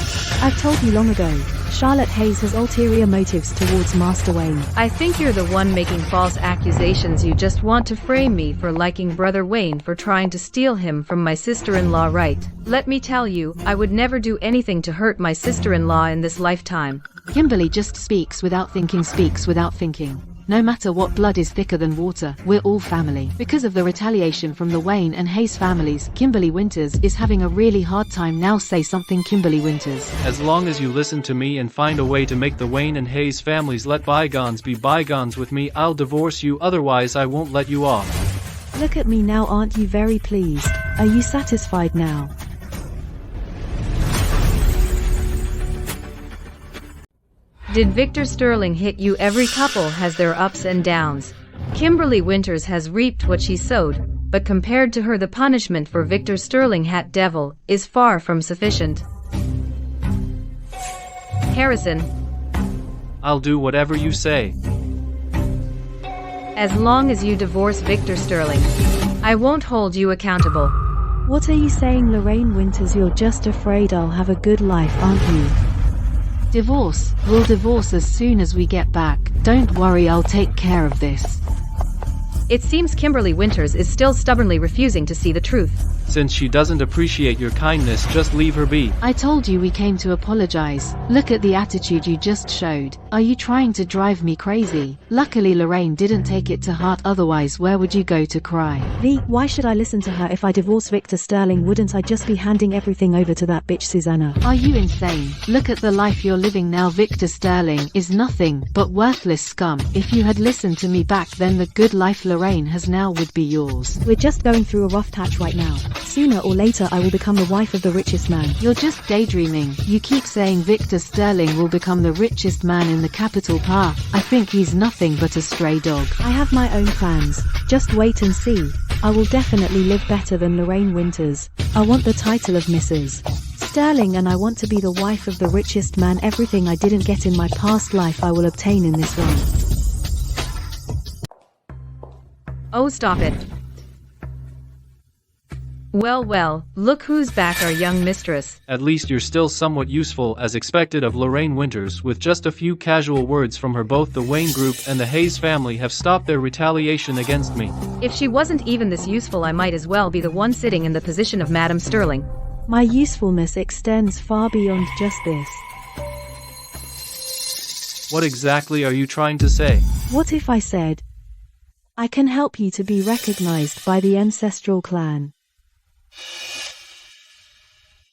I've told you long ago, Charlotte Hayes has ulterior motives towards Master Wayne. I think you're the one making false accusations. You just want to frame me for liking Brother Wayne for trying to steal him from my sister-in-law, right? Let me tell you, I would never do anything to hurt my sister-in-law in this lifetime. Kimberly just speaks without thinking. No matter what, blood is thicker than water. We're all family. Because of the retaliation from the Wayne and Hayes families, Kimberly Winters is having a really hard time now. Say something, Kimberly Winters. As long as you listen to me and find a way to make the Wayne and Hayes families let bygones be bygones with me, I'll divorce you. Otherwise, I won't let you off. Look at me now, aren't you very pleased? Are you satisfied now? Did Victor Sterling hit you? Every couple has their ups and downs. Kimberly Winters has reaped what she sowed, but compared to her the punishment for Victor Sterling Hat Devil is far from sufficient. Harrison, I'll do whatever you say. as long as you divorce Victor Sterling, I won't hold you accountable. What are you saying, Lorraine Winters? You're just afraid I'll have a good life, aren't you? Divorce. We'll divorce as soon as we get back. Don't worry, I'll take care of this. It seems Kimberly Winters is still stubbornly refusing to see the truth. Since she doesn't appreciate your kindness, just leave her be. I told you we came to apologize. Look at the attitude you just showed. Are you trying to drive me crazy? Luckily Lorraine didn't take it to heart, otherwise where would you go to cry? Why should I listen to her? If I divorce Victor Sterling, wouldn't I just be handing everything over to that bitch Susanna? Are you insane? Look at the life you're living now. Victor Sterling is nothing but worthless scum. If you had listened to me back then, the good life Lorraine has now would be yours. We're just going through a rough patch right now. Sooner or later I will become the wife of the richest man. You're just daydreaming. You keep saying Victor Sterling will become the richest man in the capital path. I think he's nothing but a stray dog. I have my own plans. Just wait and see. I will definitely live better than Lorraine Winters. I want the title of Mrs. Sterling, and I want to be the wife of the richest man. Everything I didn't get in my past life I will obtain in this one. Oh, stop it. Well, look who's back, our young mistress. At least you're still somewhat useful, as expected of Lorraine Winters. With just a few casual words from her, both the Wayne Group and the Hayes family have stopped their retaliation against me. If she wasn't even this useful, I might as well be the one sitting in the position of Madam Sterling. My usefulness extends far beyond just this. What exactly are you trying to say? What if I said, I can help you to be recognized by the ancestral clan?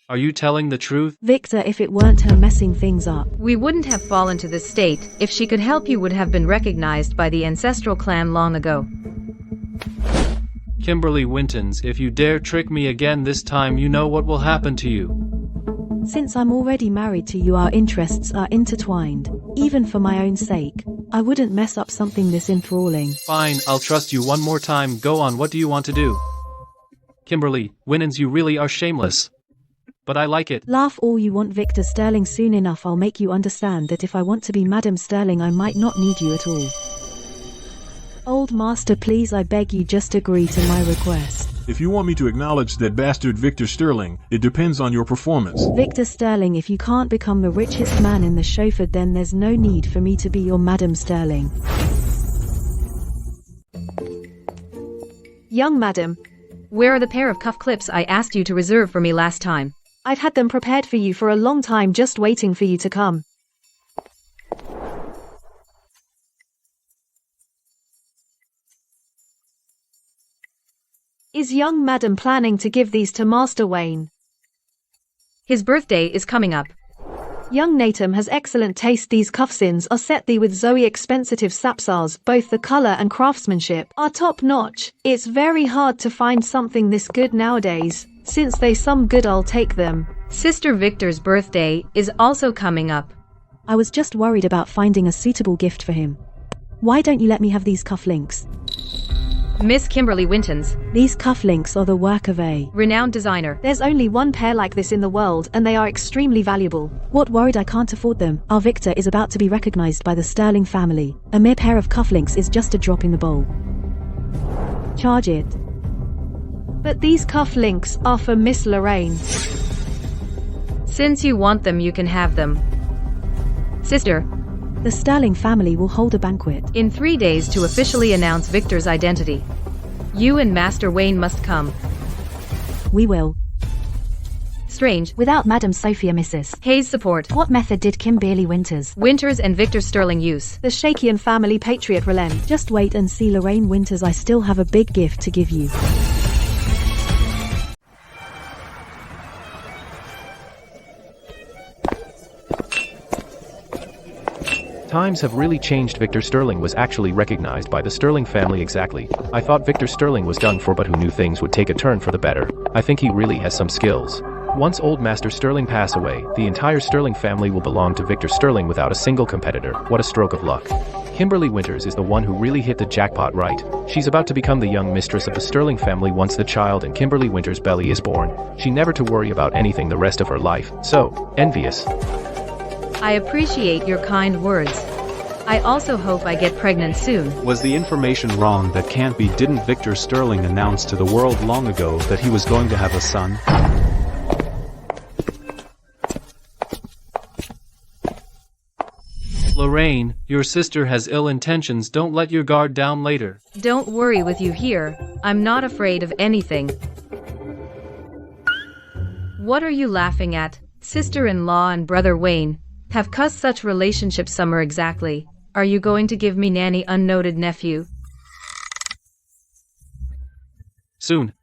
Are you telling the truth? Victor, if it weren't her messing things up, we wouldn't have fallen to this state. If she could help, you would have been recognized by the ancestral clan long ago. Kimberly Wintons, if you dare trick me again this time, you know what will happen to you. Since I'm already married to you, our interests are intertwined. Even for my own sake, I wouldn't mess up something this enthralling. Fine, I'll trust you one more time. Go on, what do you want to do? Kimberly Wintons, you really are shameless. But I like it. Laugh all you want, Victor Sterling. Soon enough I'll make you understand that if I want to be Madam Sterling, I might not need you at all. Old master, please, I beg you, just agree to my request. If you want me to acknowledge that bastard Victor Sterling, it depends on your performance. Victor Sterling, if you can't become the richest man in the Showford, then there's no need for me to be your Madam Sterling. Young madam, where are the pair of cuff clips I asked you to reserve for me last time? I've had them prepared for you for a long time, just waiting for you to come. Is young madam planning to give these to Master Wayne? His birthday is coming up. Young Natum has excellent taste. These cuffsins are set thee with Zoe expensive sapsars. Both the color and craftsmanship are top notch. It's very hard to find something this good nowadays. Since they some good, I'll take them. Sister Victor's birthday is also coming up. I was just worried about finding a suitable gift for him. Why don't you let me have these cufflinks? Miss Kimberly Wintons. These cufflinks are the work of a renowned designer. There's only one pair like this in the world, and they are extremely valuable. What, worried I can't afford them? Our Victor is about to be recognized by the Sterling family. A mere pair of cufflinks is just a drop in the bowl. Charge it. But these cufflinks are for Miss Lorraine. Since you want them, you can have them. Sister, the Sterling family will hold a banquet in 3 days to officially announce Victor's identity. You and Master Wayne must come. We will. Strange. Without Madam Sophia Mrs. Hayes' support. What method did Kimberly Winters and Victor Sterling use? The Shakian family patriot relent. Just wait and see, Lorraine Winters. I still have a big gift to give you. Times have really changed. Victor Sterling was actually recognized by the Sterling family. Exactly. I thought Victor Sterling was done for, but who knew things would take a turn for the better. I think he really has some skills. Once old Master Sterling pass away, the entire Sterling family will belong to Victor Sterling without a single competitor. What a stroke of luck. Kimberly Winters is the one who really hit the jackpot right. She's about to become the young mistress of the Sterling family once the child in Kimberly Winters' belly is born. She never to worry about anything the rest of her life. So, envious. I appreciate your kind words. I also hope I get pregnant soon. Was the information wrong that can't be? Didn't Victor Sterling announce to the world long ago that he was going to have a son? Lorraine, your sister has ill intentions. Don't let your guard down later. Don't worry with you here. I'm not afraid of anything. What are you laughing at? Sister-in-law and brother Wayne have cussed such relationship summer exactly. Are you going to give me nanny unnoted nephew? Soon.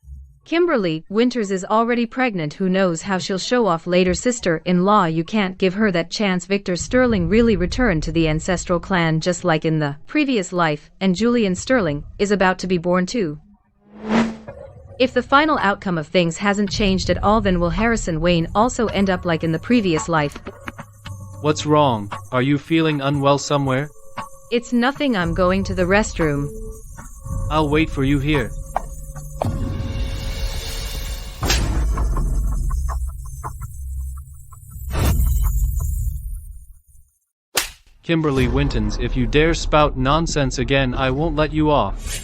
Kimberly Winters is already pregnant. Who knows how she'll show off later. Sister-in-law, you can't give her that chance. Victor Sterling really returned to the ancestral clan just like in the previous life, and Julian Sterling is about to be born too. If the final outcome of things hasn't changed at all, then will Harrison Wayne also end up like in the previous life? What's wrong? Are you feeling unwell somewhere? It's nothing. I'm going to the restroom. I'll wait for you here. Kimberly Wintons, if you dare spout nonsense again, I won't let you off.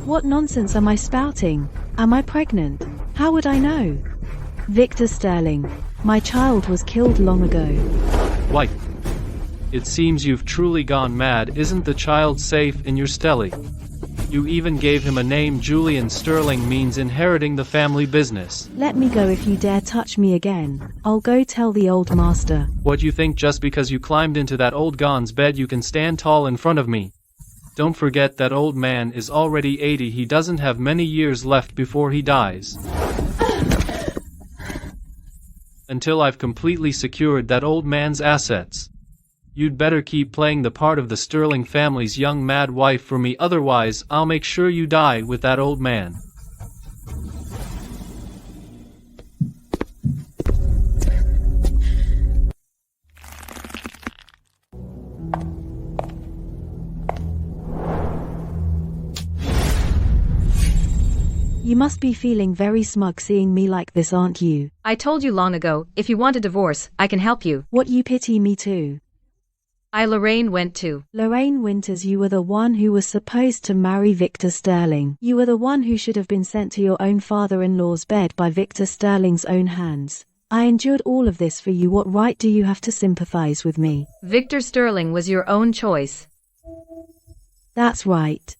What nonsense am I spouting? Am I pregnant? How would I know? Victor Sterling. My child was killed long ago. Wife. It seems you've truly gone mad. Isn't the child safe in your stele? You even gave him a name. Julian Sterling means inheriting the family business. Let me go. If you dare touch me again, I'll go tell the old master. What, you think just because you climbed into that old gon's bed you can stand tall in front of me? Don't forget that old man is already 80. He doesn't have many years left before he dies. Until I've completely secured that old man's assets. You'd better keep playing the part of the Sterling family's young mad wife for me, otherwise I'll make sure you die with that old man. You must be feeling very smug seeing me like this, aren't you? I told you long ago, if you want a divorce, I can help you. What, you pity me too? Lorraine went to. Lorraine Winters, you were the one who was supposed to marry Victor Sterling. You were the one who should have been sent to your own father-in-law's bed by Victor Sterling's own hands. I endured all of this for you. What right do you have to sympathize with me? Victor Sterling was your own choice. That's right.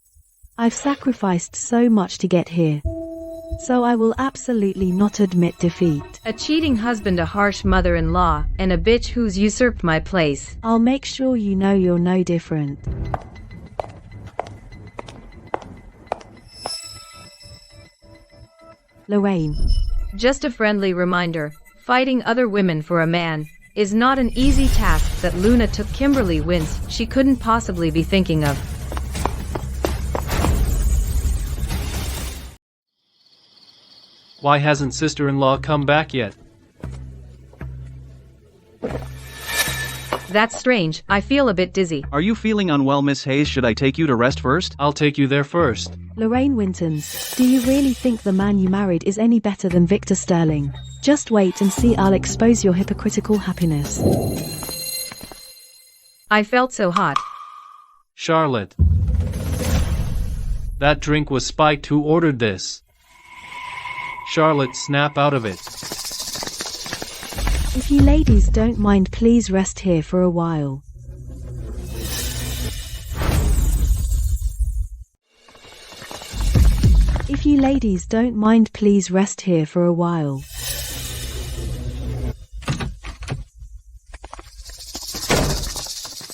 I've sacrificed so much to get here. So I will absolutely not admit defeat. A cheating husband, a harsh mother-in-law, and a bitch who's usurped my place. I'll make sure you know you're no different. Lorraine. Just a friendly reminder, fighting other women for a man is not an easy task that Luna took. Kimberly Winters, she couldn't possibly be thinking of. Why hasn't sister-in-law come back yet? That's strange. I feel a bit dizzy. Are you feeling unwell, Miss Hayes? Should I take you to rest first? I'll take you there first. Lorraine Wintons, do you really think the man you married is any better than Victor Sterling? Just wait and see. I'll expose your hypocritical happiness. I felt so hot. Charlotte. That drink was spiked. Who ordered this? Charlotte, snap out of it. If you ladies don't mind, please rest here for a while. If you ladies don't mind, please rest here for a while.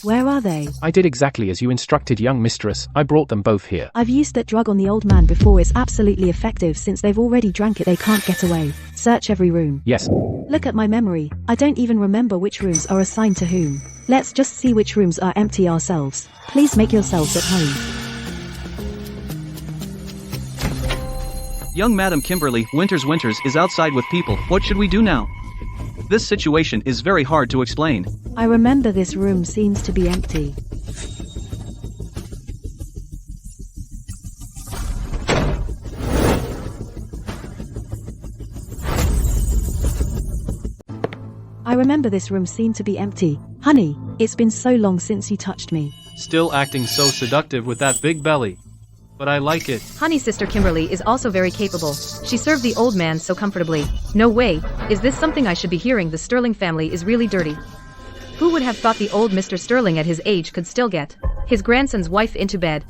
Where are they? I did exactly as you instructed, young mistress. I brought them both here. I've used that drug on the old man before. It's absolutely effective. Since they've already drank it, they can't get away. Search every room. Yes. Look at my memory. I don't even remember which rooms are assigned to whom. Let's just see which rooms are empty ourselves. Please make yourselves at home. Young Madam Kimberly Winters is outside with people. What should we do now? This situation is very hard to explain. I remember this room seems to be empty. I remember this room seemed to be empty. Honey, it's been so long since you touched me. Still acting so seductive with that big belly. But I like it. Honey sister Kimberly is also very capable. She served the old man so comfortably. No way, is this something I should be hearing? The Sterling family is really dirty. Who would have thought the old Mr. Sterling at his age could still get his grandson's wife into bed?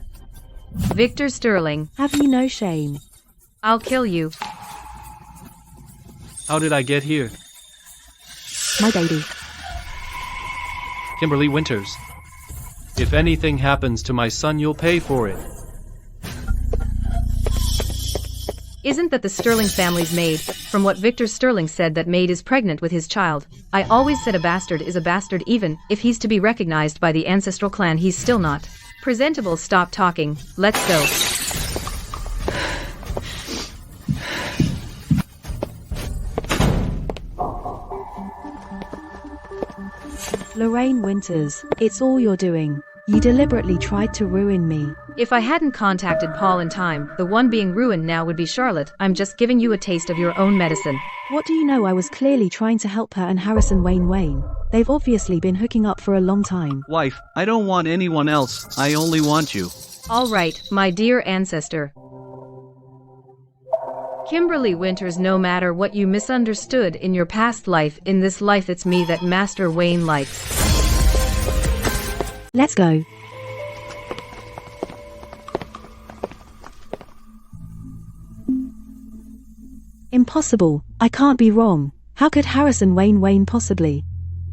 Victor Sterling. Have you no shame? I'll kill you. How did I get here? My baby. Kimberly Winters. If anything happens to my son, you'll pay for it. Isn't that the Sterling family's maid? From what Victor Sterling said, that maid is pregnant with his child. I always said a bastard is a bastard, even if he's to be recognized by the ancestral clan. He's still not presentable. Stop talking. Let's go. Lorraine Winters, it's all you're doing. You deliberately tried to ruin me. If I hadn't contacted Paul in time, the one being ruined now would be Charlotte. I'm just giving you a taste of your own medicine. What do you know? I was clearly trying to help her and Harrison Wayne. They've obviously been hooking up for a long time. Wife, I don't want anyone else, I only want you. All right, my dear ancestor. Kimberly Winters, no matter what you misunderstood in your past life, in this life it's me that Master Wayne likes. Let's go. Impossible. I can't be wrong. How could Harrison Wayne possibly?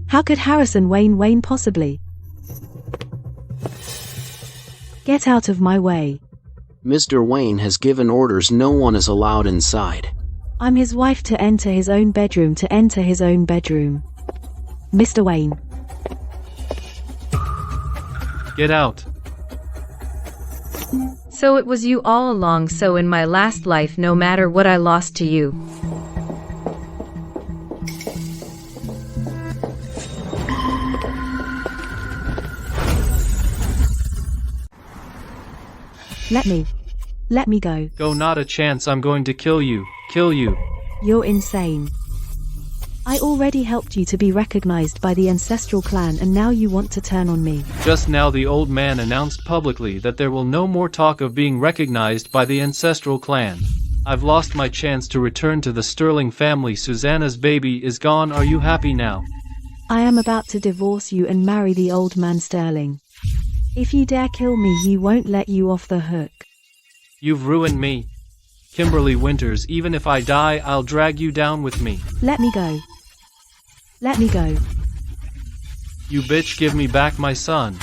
How could Harrison Wayne possibly? Get out of my way. Mr. Wayne has given orders no one is allowed inside. I'm his wife. To enter his own bedroom. Mr. Wayne. Get out. So it was you all along. So in my last life, no matter what I lost to you. Let me go. Go, not a chance. I'm going to kill you. Kill you. You're insane. I already helped you to be recognized by the ancestral clan, and now you want to turn on me. Just now the old man announced publicly that there will no more talk of being recognized by the ancestral clan. I've lost my chance to return to the Sterling family. Susanna's baby is gone. Are you happy now? I am about to divorce you and marry the old man Sterling. If you dare kill me, he won't let you off the hook. You've ruined me. Kimberly Winters, even if I die, I'll drag you down with me. Let me go. Let me go. You bitch, give me back my son.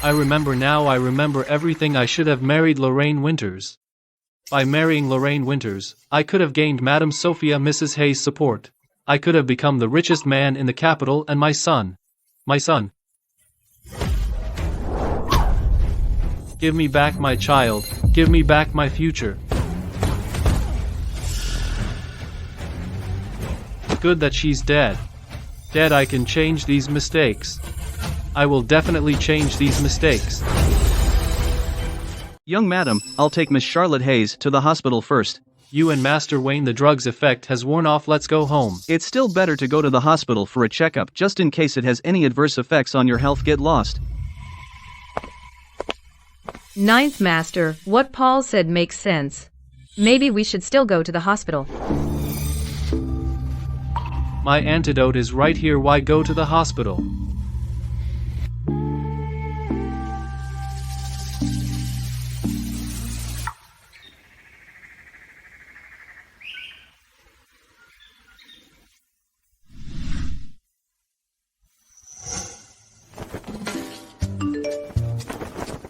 I remember now, I remember everything. I should have married Lorraine Winters. By marrying Lorraine Winters, I could have gained Madam Sophia Mrs. Hayes' support. I could have become the richest man in the capital, and my son. Give me back my child. Give me back my future. Good that she's dead. Dead, I can change these mistakes. I will definitely change these mistakes. Young madam, I'll take Miss Charlotte Hayes to the hospital first. You and Master Wayne, the drug's effect has worn off. Let's go home. It's still better to go to the hospital for a checkup, just in case it has any adverse effects on your health. Get lost. Ninth Master, what Paul said makes sense. Maybe we should still go to the hospital. My antidote is right here. Why go to the hospital?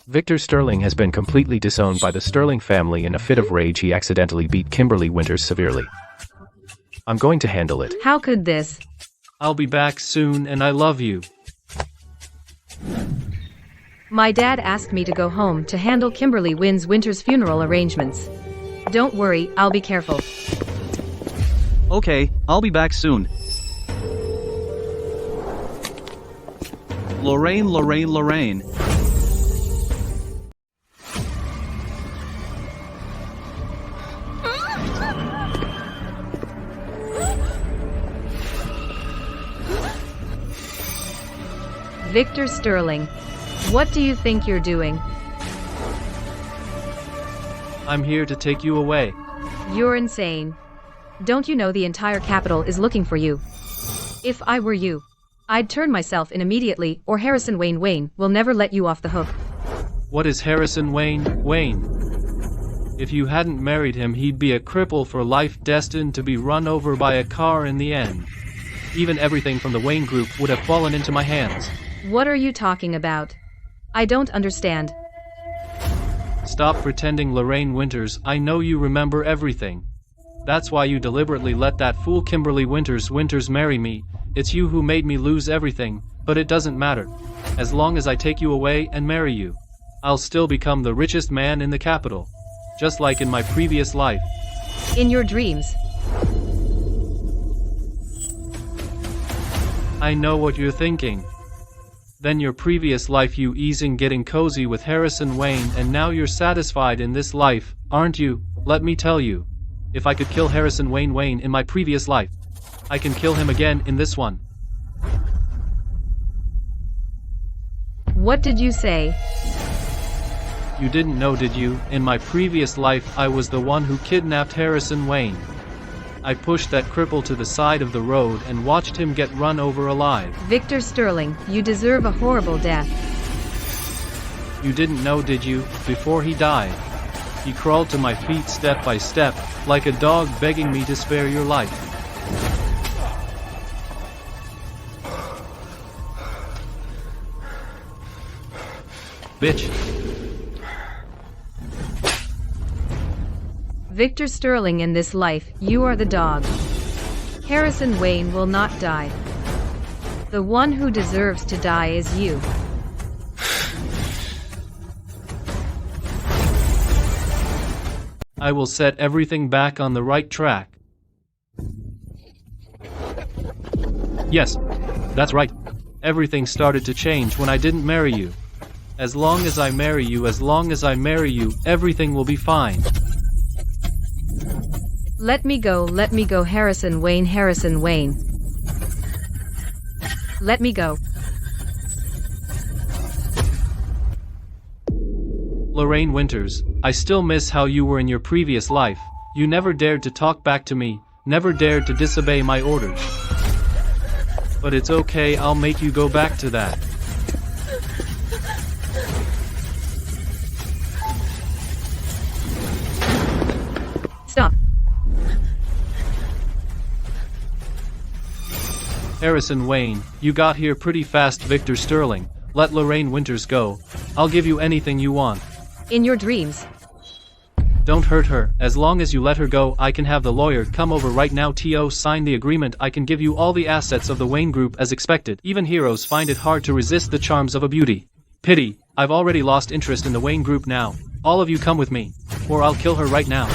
Victor Sterling has been completely disowned by the Sterling family. In a fit of rage, he accidentally beat Kimberly Winters severely. I'm going to handle it. How could this? I'll be back soon, and I love you. My dad asked me to go home to handle Kimberly Winters' funeral arrangements. Don't worry, I'll be careful. Okay, I'll be back soon. Lorraine. Victor Sterling. What do you think you're doing? I'm here to take you away. You're insane. Don't you know the entire capital is looking for you? If I were you, I'd turn myself in immediately, or Harrison Wayne will never let you off the hook. What is Harrison Wayne? If you hadn't married him, he'd be a cripple for life, destined to be run over by a car in the end. Even everything from the Wayne Group would have fallen into my hands. What are you talking about? I don't understand. Stop pretending, Lorraine Winters. I know you remember everything. That's why you deliberately let that fool Kimberly Winters marry me. It's you who made me lose everything, but it doesn't matter. As long as I take you away and marry you, I'll still become the richest man in the capital. Just like in my previous life. In your dreams. I know what you're thinking. Then your previous life, you easing getting cozy with Harrison Wayne, and now you're satisfied in this life, aren't you? Let me tell you. If I could kill Harrison Wayne in my previous life, I can kill him again in this one. What did you say? You didn't know, did you? In my previous life, I was the one who kidnapped Harrison Wayne. I pushed that cripple to the side of the road and watched him get run over alive. Victor Sterling, you deserve a horrible death. You didn't know, did you? Before he died, he crawled to my feet step by step, like a dog begging me to spare your life. Bitch. Victor Sterling, in this life, you are the dog. Harrison Wayne will not die. The one who deserves to die is you. I will set everything back on the right track. Yes, that's right. Everything started to change when I didn't marry you. As long as I marry you, everything will be fine. Let me go, Harrison Wayne. Let me go. Lorraine Winters, I still miss how you were in your previous life. You never dared to talk back to me, never dared to disobey my orders. But it's okay, I'll make you go back to that. Stop. Harrison Wayne, you got here pretty fast. Victor Sterling, let Lorraine Winters go. I'll give you anything you want. In your dreams. Don't hurt her. As long as you let her go, I can have the lawyer come over right now. To sign the agreement. I can give you all the assets of the Wayne Group as expected. Even heroes find it hard to resist the charms of a beauty. Pity, I've already lost interest in the Wayne Group now. All of you come with me, or I'll kill her right now.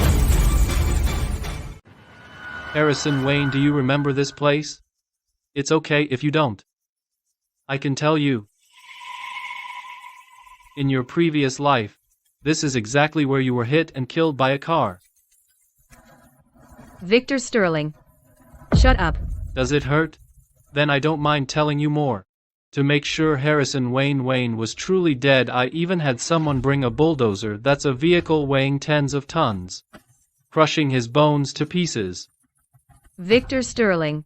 Harrison Wayne, do you remember this place? It's okay if you don't. I can tell you. In your previous life, this is exactly where you were hit and killed by a car. Victor Sterling. Shut up. Does it hurt? Then I don't mind telling you more. To make sure Harrison Wayne was truly dead, I even had someone bring a bulldozer, that's a vehicle weighing tens of tons, crushing his bones to pieces. Victor Sterling.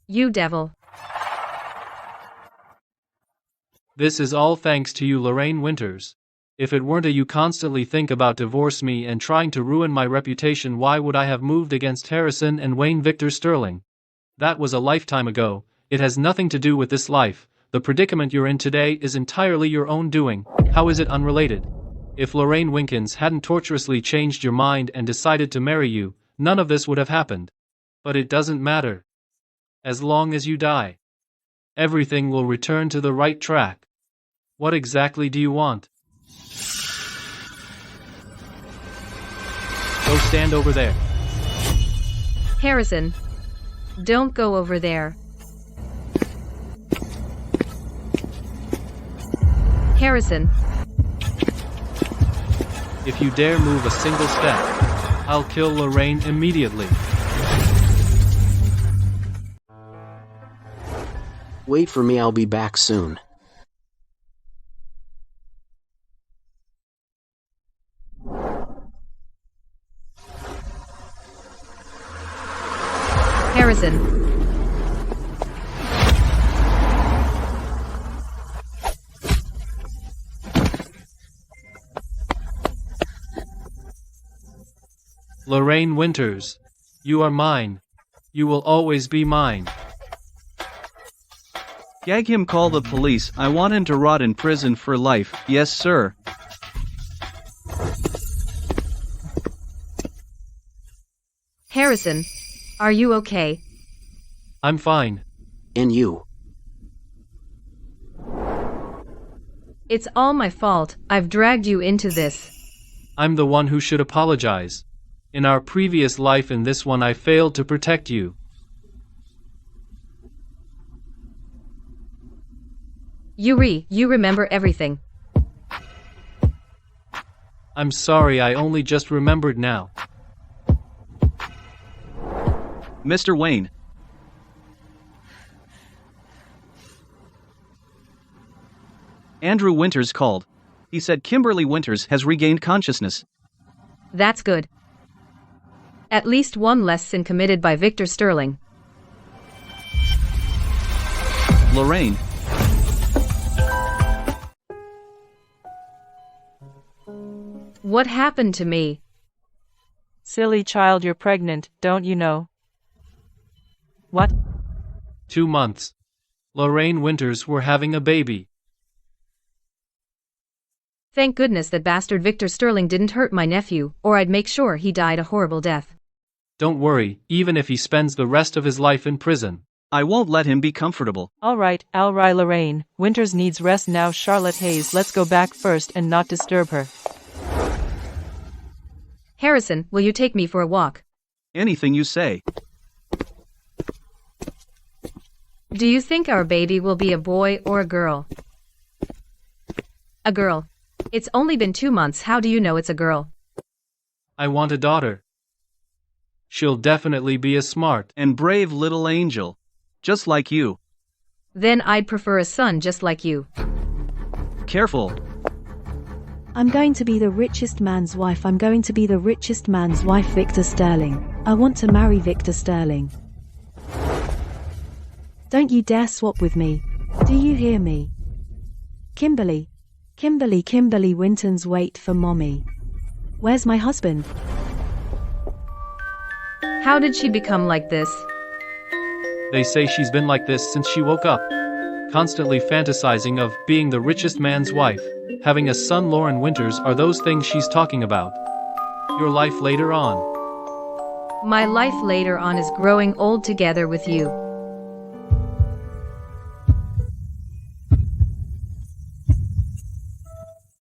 You devil. This is all thanks to you, Lorraine Winters. If it weren't you constantly think about divorce me and trying to ruin my reputation, why would I have moved against Harrison and Wayne? Victor Sterling. That was a lifetime ago. It has nothing to do with this life. The predicament you're in today is entirely your own doing. How is it unrelated? If Lorraine Winkins hadn't tortuously changed your mind and decided to marry you, none of this would have happened. But it doesn't matter. As long as you die, everything will return to the right track. What exactly do you want? Go stand over there. Harrison, don't go over there. Harrison, If you dare move a single step, I'll kill Lorraine immediately. Wait for me, I'll be back soon. Harrison. Lorraine Winters, you are mine. You will always be mine. Gag him, call the police. I want him to rot in prison for life. Yes, sir. Harrison, are you okay? I'm fine. And you? It's all my fault. I've dragged you into this. I'm the one who should apologize. In our previous life and this one I failed to protect you. You remember everything. I'm sorry, I only just remembered now. Mr. Wayne. Andrew Winters called. He said Kimberly Winters has regained consciousness. That's good. At least one less sin committed by Victor Sterling. Lorraine. What happened to me? Silly child, you're pregnant, don't you know? What? 2 months. Lorraine Winters were having a baby. Thank goodness that bastard Victor Sterling didn't hurt my nephew, or I'd make sure he died a horrible death. Don't worry, even if he spends the rest of his life in prison. I won't let him be comfortable. Alright, Lorraine. Winters needs rest now. Charlotte Hayes, let's go back first and not disturb her. Harrison, will you take me for a walk? Anything you say. Do you think our baby will be a boy or a girl? A girl. It's only been 2 months, how do you know it's a girl? I want a daughter. She'll definitely be a smart and brave little angel. Just like you. Then I'd prefer a son just like you. Careful. I'm going to be the richest man's wife. I'm going to be the richest man's wife, Victor Sterling. I want to marry Victor Sterling. Don't you dare swap with me. Do you hear me? Kimberly Wintons, wait for mommy. Where's my husband? How did she become like this? They say she's been like this since she woke up. Constantly fantasizing of being the richest man's wife. Having a son, Lauren Winters, are those things she's talking about. Your life later on. My life later on is growing old together with you.